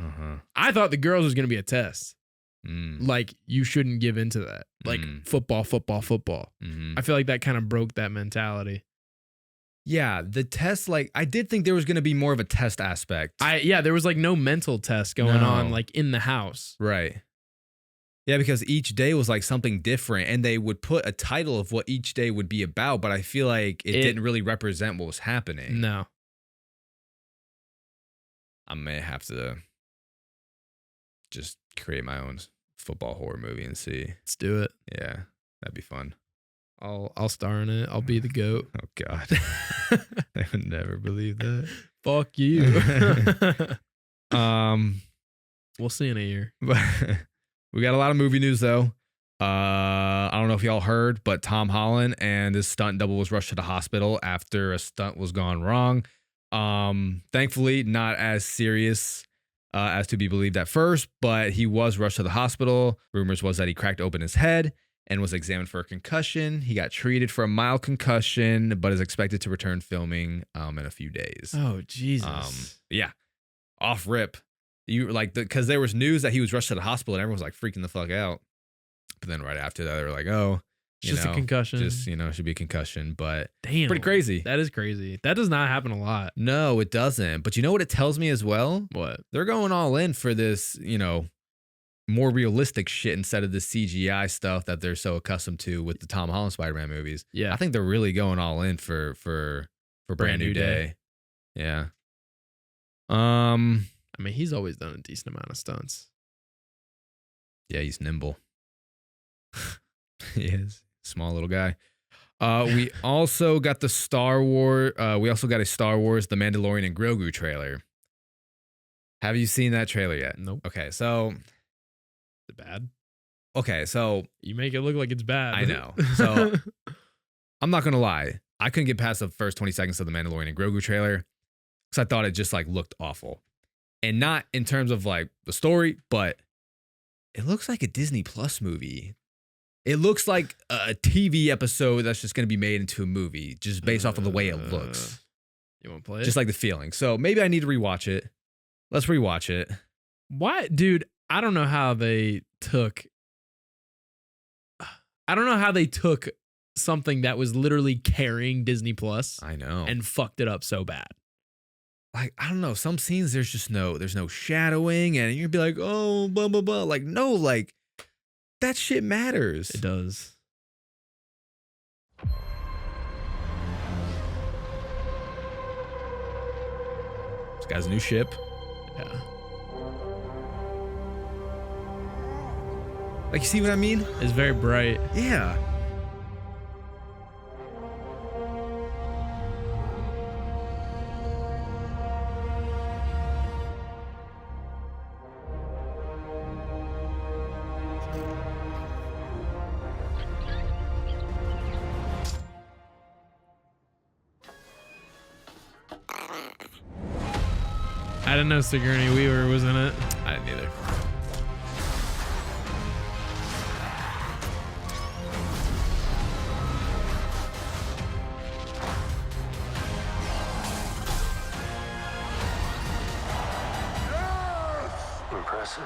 I thought the girls was gonna be a test. Like you shouldn't give into that. Like football. I feel like that kind of broke that mentality. Yeah, the test, like I did think there was gonna be more of a test aspect. There was like no mental test going on like in the house. Right. Yeah, because each day was like something different and they would put a title of what each day would be about, but I feel like it didn't really represent what was happening. No. I may have to just create my own football horror movie and see. Let's do it. Yeah, that'd be fun. I'll star in it. I'll be the GOAT. Oh God. I would never believe that. Fuck you. We'll see in a year. We got a lot of movie news though. I don't know if y'all heard, but Tom Holland and his stunt double was rushed to the hospital after a stunt was gone wrong. Thankfully, not as serious as to be believed at first, but he was rushed to the hospital. Rumors was that he cracked open his head and was examined for a concussion. He got treated for a mild concussion, but is expected to return filming in a few days. Oh, Jesus. Yeah. Off rip. You like because there was news that he was rushed to the hospital and everyone was like freaking the fuck out. But then right after that, they were like, oh, just a concussion. Just, it should be a concussion. But damn, pretty crazy. That is crazy. That does not happen a lot. No, it doesn't. But you know what it tells me as well? What? They're going all in for this, more realistic shit instead of the CGI stuff that they're so accustomed to with the Tom Holland Spider-Man movies. Yeah. I think they're really going all in for Brand New Day. Yeah. I mean, he's always done a decent amount of stunts. Yeah, he's nimble. He is. Small little guy. We also got the Star Wars. We also got a Star Wars, The Mandalorian and Grogu trailer. Have you seen that trailer yet? Nope. Okay, so is it bad? Okay, so you make it look like it's bad. I know. So I'm not gonna lie. I couldn't get past the first 20 seconds of the Mandalorian and Grogu trailer because I thought it just like looked awful. And not in terms of like the story, but it looks like a Disney Plus movie. It looks like a TV episode that's just going to be made into a movie just based off of the way it looks. You want to play it? Just like the feeling. So maybe I need to rewatch it. Let's rewatch it. Why? Dude, I don't know how they took something that was literally carrying Disney Plus. I know. And fucked it up so bad. Like, I don't know. Some scenes there's no shadowing and you'd be like, oh, blah, blah, blah. Like, no, like that shit matters. It does. This guy's new ship. Yeah. Like, you see what I mean? It's very bright. Yeah. I didn't know Sigourney Weaver was in it. didn't either. Impressive.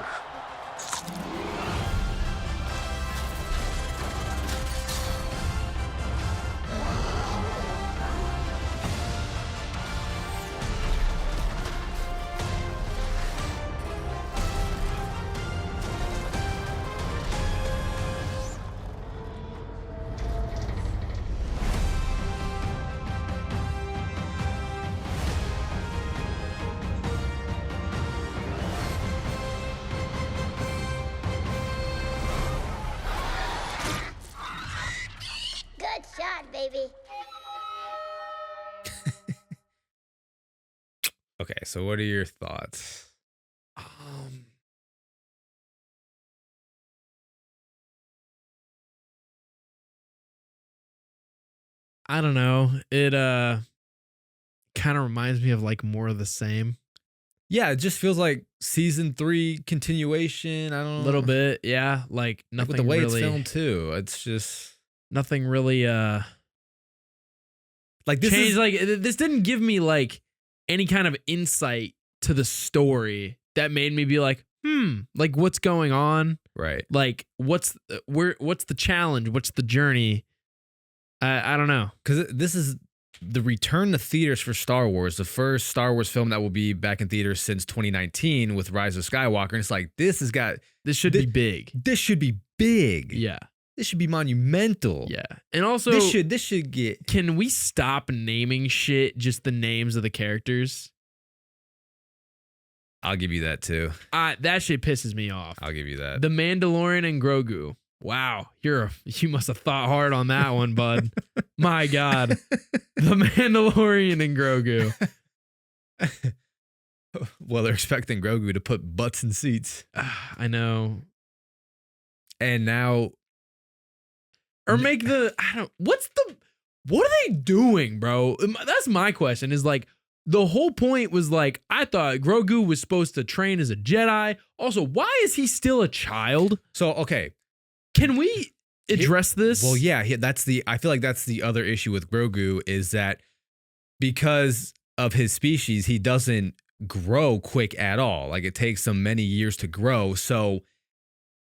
Good shot, baby. Okay, so what are your thoughts? I don't know. It kind of reminds me of like more of the same. Yeah, it just feels like season 3 continuation. I don't know. A little bit, yeah. Like nothing with the way really, it's filmed too. It's just nothing really like this changed. is Like this didn't give me like any kind of insight to the story that made me be like, like what's going on? right. Like what's the challenge? What's the journey? I don't know. Because this is the return to theaters for Star Wars, the first Star Wars film that will be back in theaters since 2019 with Rise of Skywalker. And it's like, this should be big. This should be big. Yeah. This should be monumental. Yeah. And also, this should get. Can we stop naming shit just the names of the characters? I'll give you that too. That shit pisses me off. I'll give you that. The Mandalorian and Grogu. Wow, you must have thought hard on that one, bud. My God, the Mandalorian and Grogu. Well, they're expecting Grogu to put butts in seats. I know. And now, or make what are they doing, bro? That's my question. Is like the whole point was like I thought Grogu was supposed to train as a Jedi. Also, why is he still a child? So okay. Can we address this? Well, yeah, I feel like that's the other issue with Grogu is that because of his species, he doesn't grow quick at all. Like it takes him many years to grow. So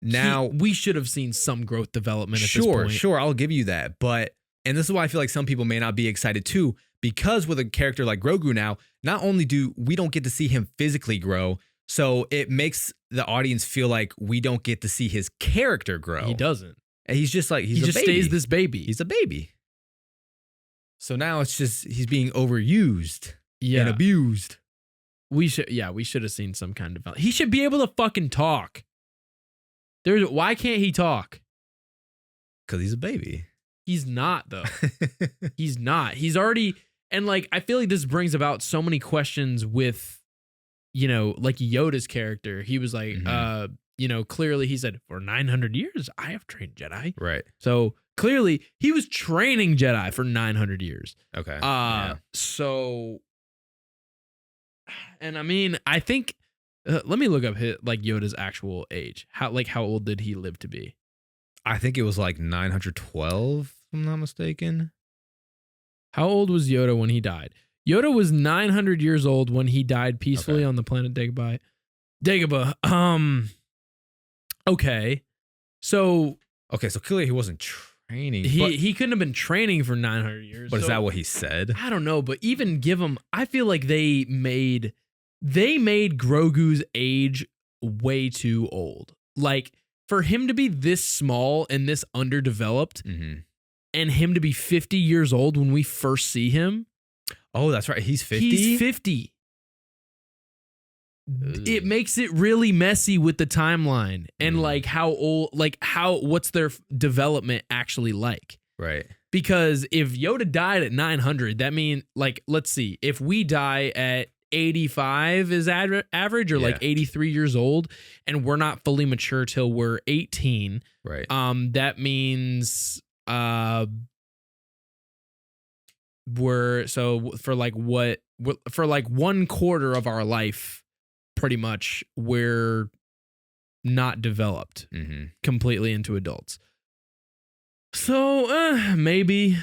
now we should have seen some growth development at this point. Sure, I'll give you that. And this is why I feel like some people may not be excited too, because with a character like Grogu now, not only do we don't get to see him physically grow, so it makes the audience feel like we don't get to see his character grow. He doesn't. And he's just like, he just stays this baby. He's a baby. So now it's just, he's being overused and abused. We should have seen some kind of, he should be able to fucking talk. Why can't he talk? Because he's a baby. He's not though. He's not. He's already, and like, I feel like this brings about so many questions with, like Yoda's character. He was like, clearly he said, for 900 years, I have trained Jedi. Right. So clearly he was training Jedi for 900 years. Okay. So, and I mean, I think, let me look up Yoda's actual age. How old did he live to be? I think it was like 912, if I'm not mistaken. How old was Yoda when he died? Yoda was 900 years old when he died peacefully on the planet Dagobah. Okay. So clearly he wasn't training. He couldn't have been training for 900 years. But is that what he said? I don't know, but even give him, I feel like they made Grogu's age way too old. Like for him to be this small and this underdeveloped and him to be 50 years old when we first see him. Oh, that's right. He's 50? He's 50. It makes it really messy with the timeline and like how old, like what's their development actually like? Right. Because if Yoda died at 900, that means like, let's see, if we die at 85 is average or like 83 years old and we're not fully mature till we're 18. Right. That means we're for like 1/4 of our life, pretty much we're not developed Mm-hmm. completely into adults. So maybe.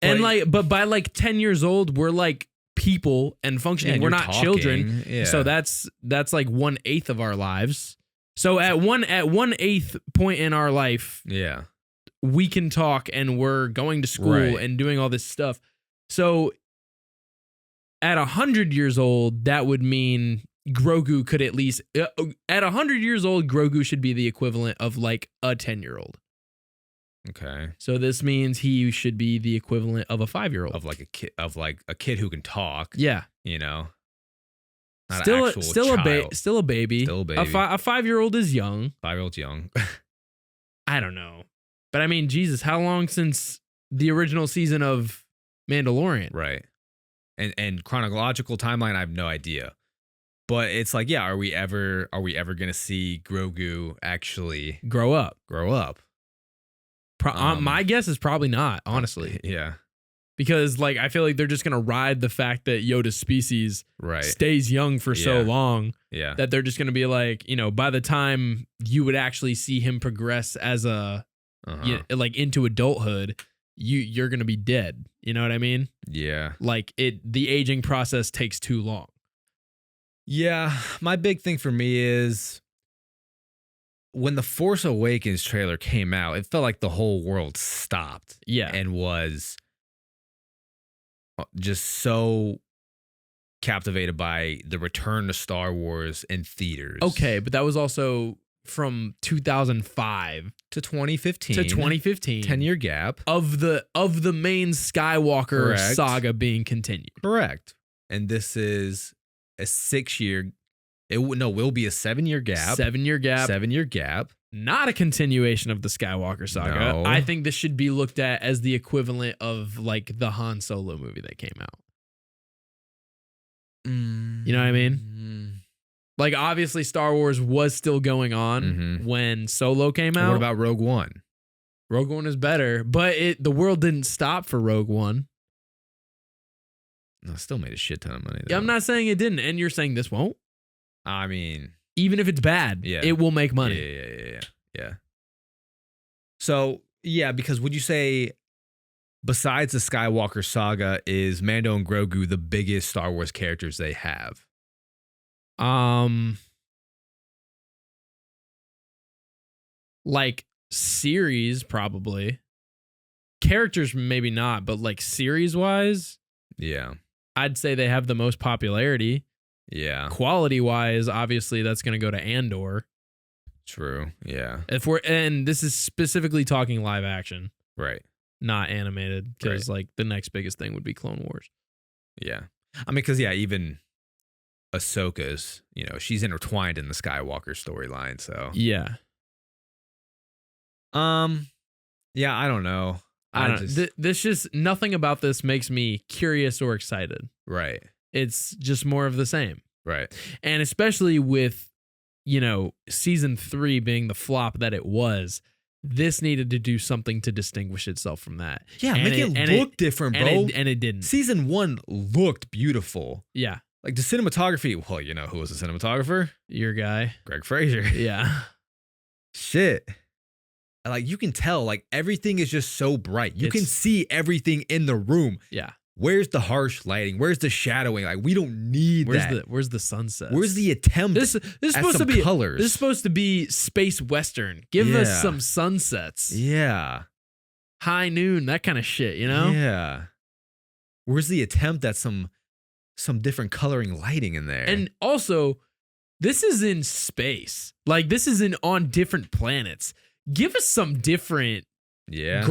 And but by like 10 years old, we're like people and functioning. and we're you're not talking, children. Yeah. So that's like 1/8 of our lives. So at 1/8 point in our life, yeah. we can talk and we're going to school Right. and doing all this stuff. So at 100 years old, that would mean Grogu could at least at 100 years old, Grogu should be the equivalent of like a 10-year-old. Okay. So this means he should be the equivalent of a 5-year-old. Of like a kid who can talk. Yeah. You know. Not Still an actual still child. a baby. Still a baby. Still a baby. A 5-year-old is young. 5-year-old's young. I don't know. But I mean, Jesus, how long since the original season of Mandalorian? Right. And chronological timeline, I have no idea. But it's like, yeah, are we ever gonna see Grogu actually Grow up. grow up? My guess is probably not, honestly. Yeah. Because like I feel like they're just gonna ride the fact that Yoda's species Right. stays young for so Yeah. long Yeah. that they're just gonna be like, by the time you would actually see him progress as a like into adulthood, you're gonna be dead. You know what I mean? Yeah. Like the aging process takes too long. Yeah. My big thing for me is when the Force Awakens trailer came out, it felt like the whole world stopped. Yeah. And was just so captivated by the return to Star Wars in theaters. Okay, but that was also from 2005 To 2015. to 2015. 10-year gap. of the main Skywalker Correct. saga being continued. Correct. And this is a 6-year. Will be a 7-year gap. 7-year gap. 7-year gap. Not a continuation of the Skywalker saga. No. I think this should be looked at as the equivalent of like the Han Solo movie that came out. You know what I mean? Like obviously Star Wars was still going on when Solo came out. What about Rogue One? Rogue One is better, but the world didn't stop for Rogue One. No, still made a shit ton of money. Yeah, I'm though. not saying it didn't, and you're saying this won't. I mean, Even if it's bad, Yeah. it will make yeah, money. yeah. So yeah, because would you say, besides the Skywalker saga, is Mando and Grogu the biggest Star Wars characters they have? Like series probably. Characters maybe not, but like series wise, Yeah, I'd say they have the most popularity. yeah, Quality wise, obviously that's going to go to Andor. true. Yeah, And this is specifically talking live action, right. not animated, because like the next biggest thing would be Clone Wars. Yeah, I mean, because even Ahsoka's, she's intertwined in the Skywalker storyline. So Yeah. yeah, I don't know. I don't. This just nothing about this makes me curious or excited. Right, It's just more of the same, right. and especially with season 3 being the flop that it was, this needed to do something to distinguish itself from that. Yeah, And make it look different, bro. And it didn't. Season 1 looked beautiful. Yeah, Like the cinematography. Well, you know who was the cinematographer? your guy. Greg Fraser. Yeah, Shit. Like you can tell, like everything is just so bright. You can It's- see everything in the room. yeah. Where's the harsh lighting? Where's the shadowing? Like we don't need that. Where's the sunset? Where's the attempt? This is supposed to some be colors. This is supposed to be space western. Give us Yeah. some sunsets, Yeah. high noon, that kind of shit. Yeah. Where's the attempt at some different coloring lighting in there? And also, this is in space. Like this is on different planets. Give us some different. yeah.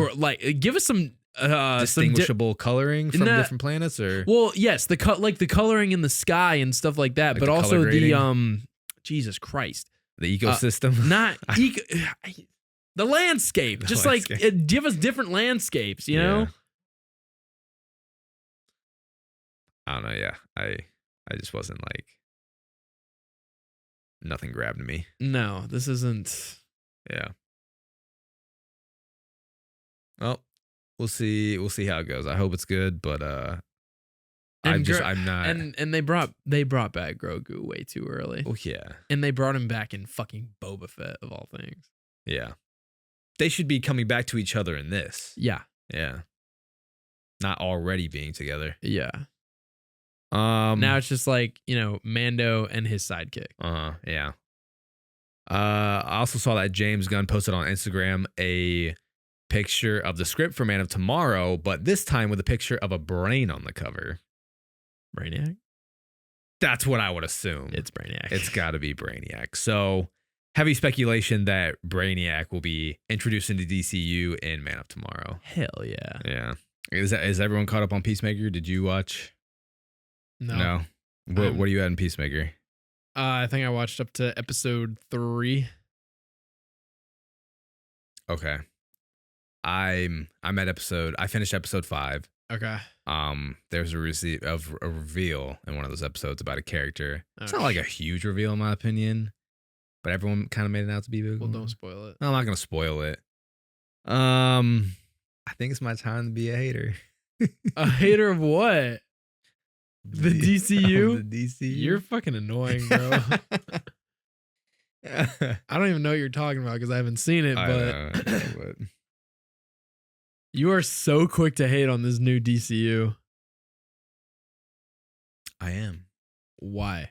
Give us some Distinguishable coloring from Nah. different planets, or Well, yes, the coloring in the sky and stuff like that, Like but the also color the grading? Jesus Christ, the ecosystem. not the landscape. The Just landscape. like give us different landscapes. You know. Yeah. I don't know. Yeah, I just wasn't like, nothing grabbed me. No, this isn't. Yeah. Well, we'll see. We'll see how it goes. I hope it's good, but I'm not. And they brought back Grogu way too early. Oh yeah. And they brought him back in fucking Boba Fett of all things. Yeah. They should be coming back to each other in this. Yeah. Yeah. Not already being together. Yeah. Now it's just like, Mando and his sidekick. Yeah. I also saw that James Gunn posted on Instagram a picture of the script for Man of Tomorrow, but this time with a picture of a brain on the cover. Brainiac? That's what I would assume. It's Brainiac. It's got to be Brainiac. So heavy speculation that Brainiac will be introduced into DCU in Man of Tomorrow. Hell yeah. Yeah. Is everyone caught up on Peacemaker? Did you watch? No. What are you at in Peacemaker? I think I watched up to episode 3. Okay. I finished episode 5. Okay. There's a reveal in one of those episodes about a character. Oh, it's not like a huge reveal in my opinion, but everyone kind of made it out to be big. Well, don't spoil it. No, I'm not gonna spoil it. I think it's my time to be a hater. A hater of what? The DCU? The DCU. You're fucking annoying, bro. I don't even know what you're talking about because I haven't seen it, but you are so quick to hate on this new DCU. I am. Why?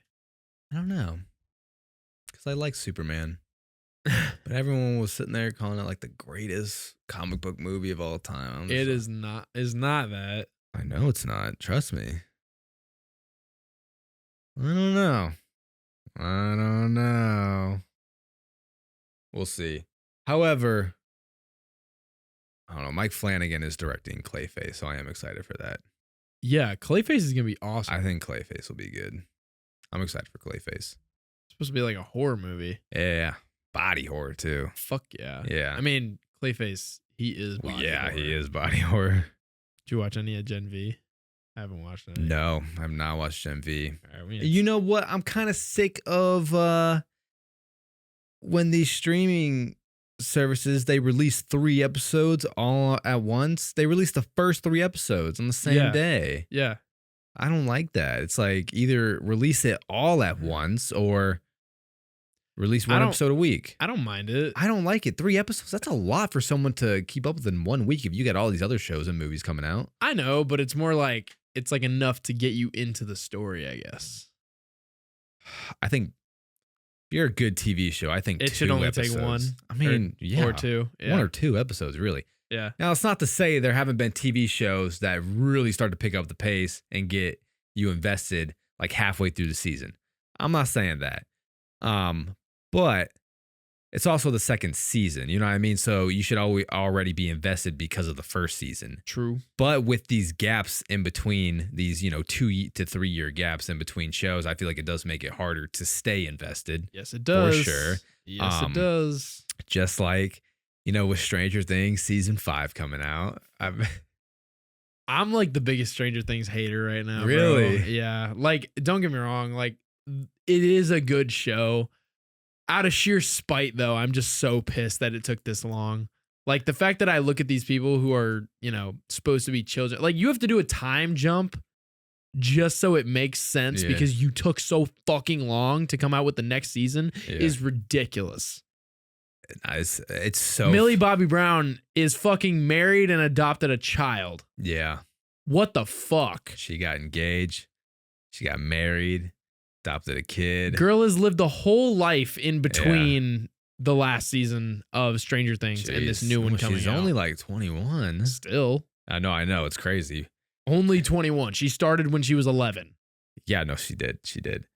I don't know. Because I like Superman. But everyone was sitting there calling it like the greatest comic book movie of all time. It is not. It's not that. I know it's not. Trust me. I don't know. We'll see. However, I don't know. Mike Flanagan is directing Clayface, so I am excited for that. Yeah, Clayface is gonna be awesome. I think Clayface will be good. I'm excited for Clayface. It's supposed to be like a horror movie. Yeah. Body horror too. Fuck yeah. Yeah. I mean, Clayface, he is body horror. He is body horror. Did you watch any of Gen V? I haven't watched any. No, I've not watched Gen V. Right, you know what? I'm kind of sick of when these streaming services, they release 3 episodes all at once. They release the first 3 episodes on the same day. Yeah. I don't like that. It's like either release it all at once or release one episode a week. I don't mind it. I don't like it. 3 episodes, that's a lot for someone to keep up with in 1 week if you got all these other shows and movies coming out. I know, but it's more like, it's like enough to get you into the story, I guess. I think if you're a good TV show, I think it should only take 1. I mean, or 2. Yeah. 1 or 2 episodes, really. Yeah. Now, it's not to say there haven't been TV shows that really start to pick up the pace and get you invested like halfway through the season. I'm not saying that. But it's also the second season, you know what I mean? So you should already be invested because of the first season. True. But with these gaps in between, these 2 to 3 year gaps in between shows, I feel like it does make it harder to stay invested. Yes, it does. For sure. Yes, it does. Just like, with Stranger Things season 5 coming out. I'm like the biggest Stranger Things hater right now. Really? Bro. Yeah. Like, don't get me wrong. Like, it is a good show. Out of sheer spite, though, I'm just so pissed that it took this long. Like, the fact that I look at these people who are, supposed to be children. Like, you have to do a time jump just so it makes sense because you took so fucking long to come out with the next season is ridiculous. It's so... Millie Bobby Brown is fucking married and adopted a child. Yeah. What the fuck? She got engaged. She got married. Adopted a kid. Girl has lived a whole life in between the last season of Stranger Things and this new one coming out. She's only like 21. Still. I know. It's crazy. Only 21. She started when she was 11. Yeah, no, she did.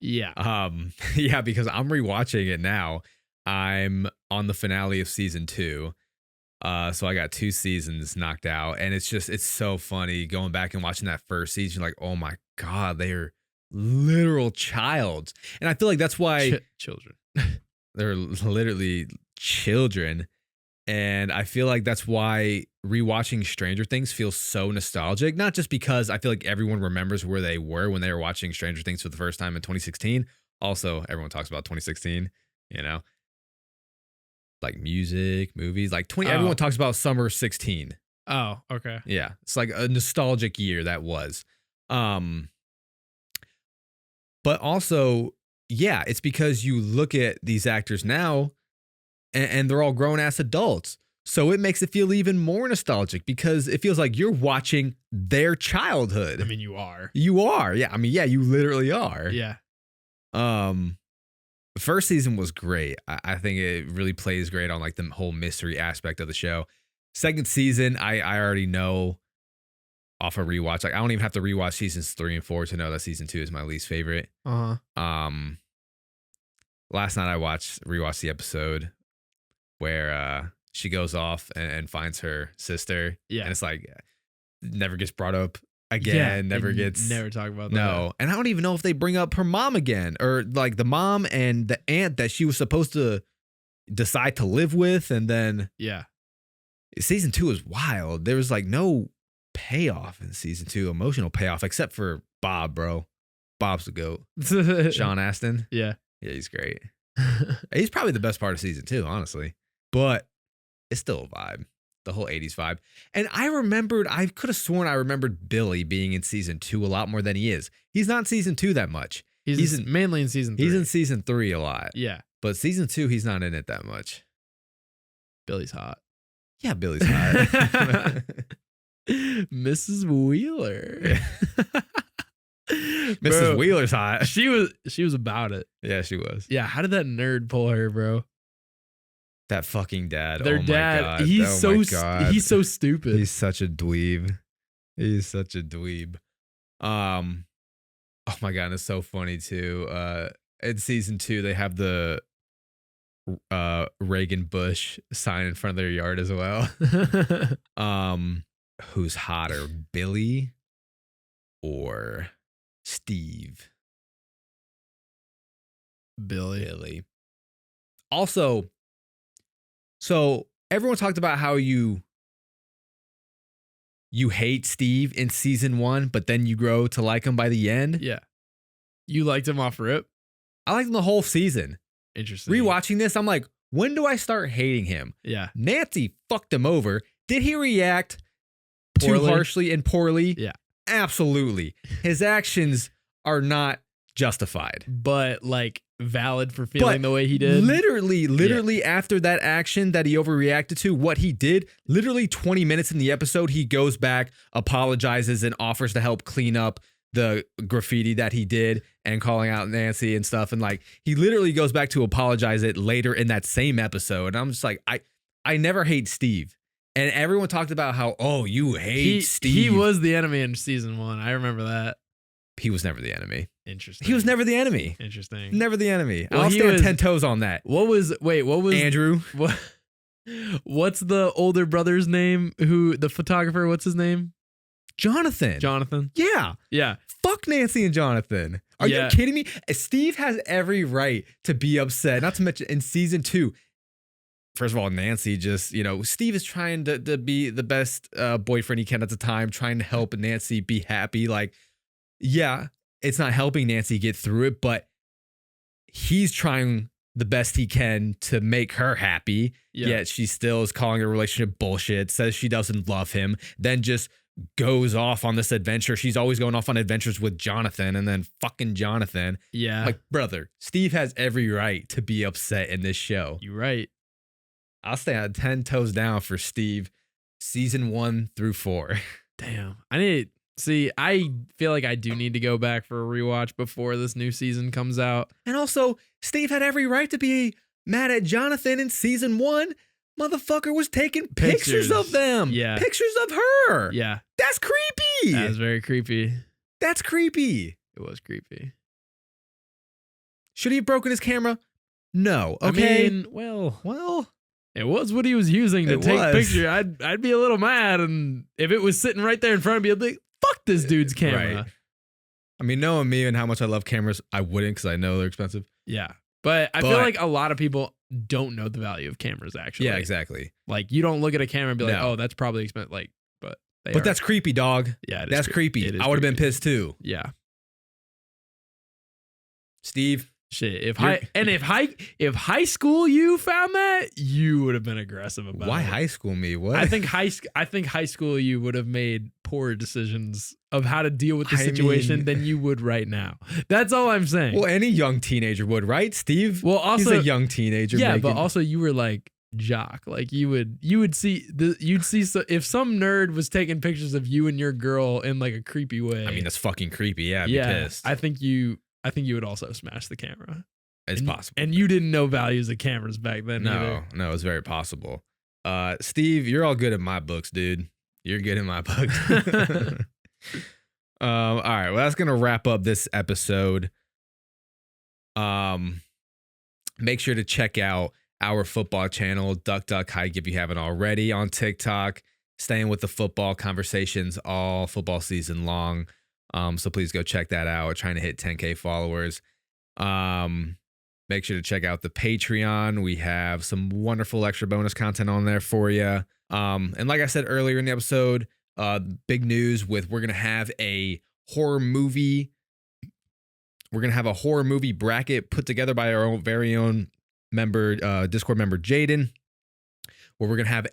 Yeah. Yeah, because I'm rewatching it now. I'm on the finale of season 2. So I got 2 seasons knocked out. And it's so funny going back and watching that first season. Like, oh my God, they are literal childs. And I feel like that's why children. They're literally children. And I feel like that's why rewatching Stranger Things feels so nostalgic. Not just because I feel like everyone remembers where they were when they were watching Stranger Things for the first time in 2016. Also, everyone talks about 2016, like music, movies, like everyone talks about summer 16. Oh, okay. Yeah. It's like a nostalgic year that was. But also, yeah, it's because you look at these actors now and they're all grown ass adults. So it makes it feel even more nostalgic because it feels like you're watching their childhood. I mean, you are. You are. Yeah. I mean, yeah, you literally are. Yeah. First season was great. I think it really plays great on like the whole mystery aspect of the show. Second season, I already know off a rewatch. Like I don't even have to rewatch seasons 3 and 4 to know that season 2 is my least favorite. Last night I rewatched the episode where she goes off and finds her sister. Yeah. And it's like never gets brought up again. Yeah, never talk about that. No. And I don't even know if they bring up her mom again or like the mom and the aunt that she was supposed to decide to live with. And then season 2 is wild. There was like no payoff in season 2, emotional payoff, except for Bob, bro. Bob's the GOAT. Sean Astin. Yeah. Yeah, he's great. He's probably the best part of season 2, honestly. But it's still a vibe. The whole 80s vibe. And I could have sworn I remembered Billy being in season 2 a lot more than he is. He's not in season 2 that much. He's mainly in season 3. He's in season 3 a lot. Yeah. But season 2, he's not in it that much. Billy's hot. Yeah, Billy's hot. Mrs. Wheeler. Yeah. Mrs. Wheeler's hot. She was about it. Yeah, she was. Yeah, how did that nerd pull her, bro? That fucking dad. Their dad. My God. He's so stupid. He's such a dweeb. Oh my God, it's so funny too. In season 2, they have the Reagan Bush sign in front of their yard as well. Who's hotter, Billy or Steve? Billy. Also, so everyone talked about how you hate Steve in season 1, but then you grow to like him by the end. Yeah. You liked him off rip? I liked him the whole season. Interesting. Rewatching this, I'm like, when do I start hating him? Yeah. Nancy fucked him over. Did he react poorly? Too harshly and poorly? Yeah. Absolutely. His actions are not justified. But like valid for feeling the way he did. Literally after that action that he overreacted to, what he did, literally 20 minutes in the episode, he goes back, apologizes, and offers to help clean up the graffiti that he did and calling out Nancy and stuff. And like, he literally goes back to apologize it later in that same episode. And I'm just like, I never hate Steve. And everyone talked about how, oh, you hate Steve. He was the enemy in season 1. I remember that. He was never the enemy. Interesting. He was never the enemy. Interesting. Never the enemy. Well, I'll stand 10 toes on that. What was Andrew? What's the older brother's name? The photographer, what's his name? Jonathan. Yeah. Yeah. Fuck Nancy and Jonathan. Are you kidding me? Steve has every right to be upset. Not to mention in season 2, first of all, Nancy just, Steve is trying to be the best boyfriend he can at the time, trying to help Nancy be happy. Like, yeah, it's not helping Nancy get through it, but he's trying the best he can to make her happy. Yeah. Yet she still is calling the relationship bullshit, says she doesn't love him, then just goes off on this adventure. She's always going off on adventures with Jonathan, and then fucking Jonathan. Yeah. Like, brother, Steve has every right to be upset in this show. You're right. I'll stand 10 toes down for Steve, season 1 through 4. Damn. I feel like I do need to go back for a rewatch before this new season comes out. And also, Steve had every right to be mad at Jonathan in season 1. Motherfucker was taking pictures of them. Yeah. Pictures of her. Yeah. That's creepy. That was very creepy. That's creepy. It was creepy. Should he have broken his camera? No. Okay. I mean, well. It was what he was using to take pictures. I'd be a little mad, and if it was sitting right there in front of me, I'd be like, fuck this dude's camera. Right. I mean, knowing me and how much I love cameras, I wouldn't because I know they're expensive. Yeah. But I feel like a lot of people don't know the value of cameras, actually. Yeah, exactly. Like, you don't look at a camera and be like, oh, that's probably expensive. Like, but that's creepy, dog. Yeah, that's creepy. I would have been pissed too. Yeah. Steve. Shit. If high school you found that, you would have been aggressive about it. Why high school me? What? I think high school you would have made poorer decisions of how to deal with the situation than you would right now. That's all I'm saying. Well, any young teenager would, right, Steve? Well, also he's a young teenager. Yeah, but also you were like jock. Like you would see if some nerd was taking pictures of you and your girl in like a creepy way. I mean, that's fucking creepy. Yeah, I'd be pissed. I think you would also smash the camera. It's possible. And you didn't know values of cameras back then. No, it's very possible. Steve, you're all good at my books, dude. You're good in my books. All right. Well, that's gonna wrap up this episode. Make sure to check out our football channel, Duck Duck Hike, if you haven't already, on TikTok. Staying with the football conversations all football season long. So please go check that out. We're trying to hit 10K followers. Make sure to check out the Patreon. We have some wonderful extra bonus content on there for you. And like I said earlier in the episode, big news we're going to have a horror movie. We're going to have a horror movie bracket put together by our very own member, Discord member Jaden, where we're going to have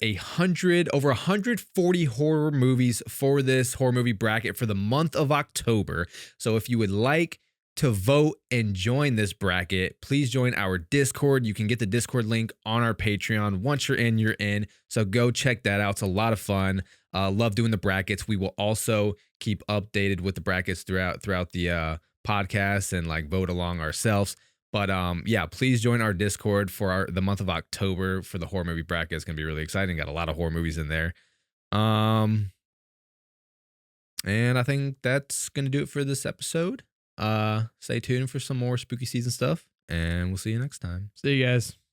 over 140 horror movies for this horror movie bracket for the month of October. So if you would like to vote and join this bracket, please join our Discord. You can get the Discord link on our Patreon. Once you're in, you're in. So go check that out. It's a lot of fun. Love doing the brackets. We will also keep updated with the brackets throughout the podcast and like vote along ourselves. But yeah, please join our Discord for the month of October for the horror movie bracket. It's gonna be really exciting. Got a lot of horror movies in there. And I think that's gonna do it for this episode. Stay tuned for some more spooky season stuff, and we'll see you next time. See you guys.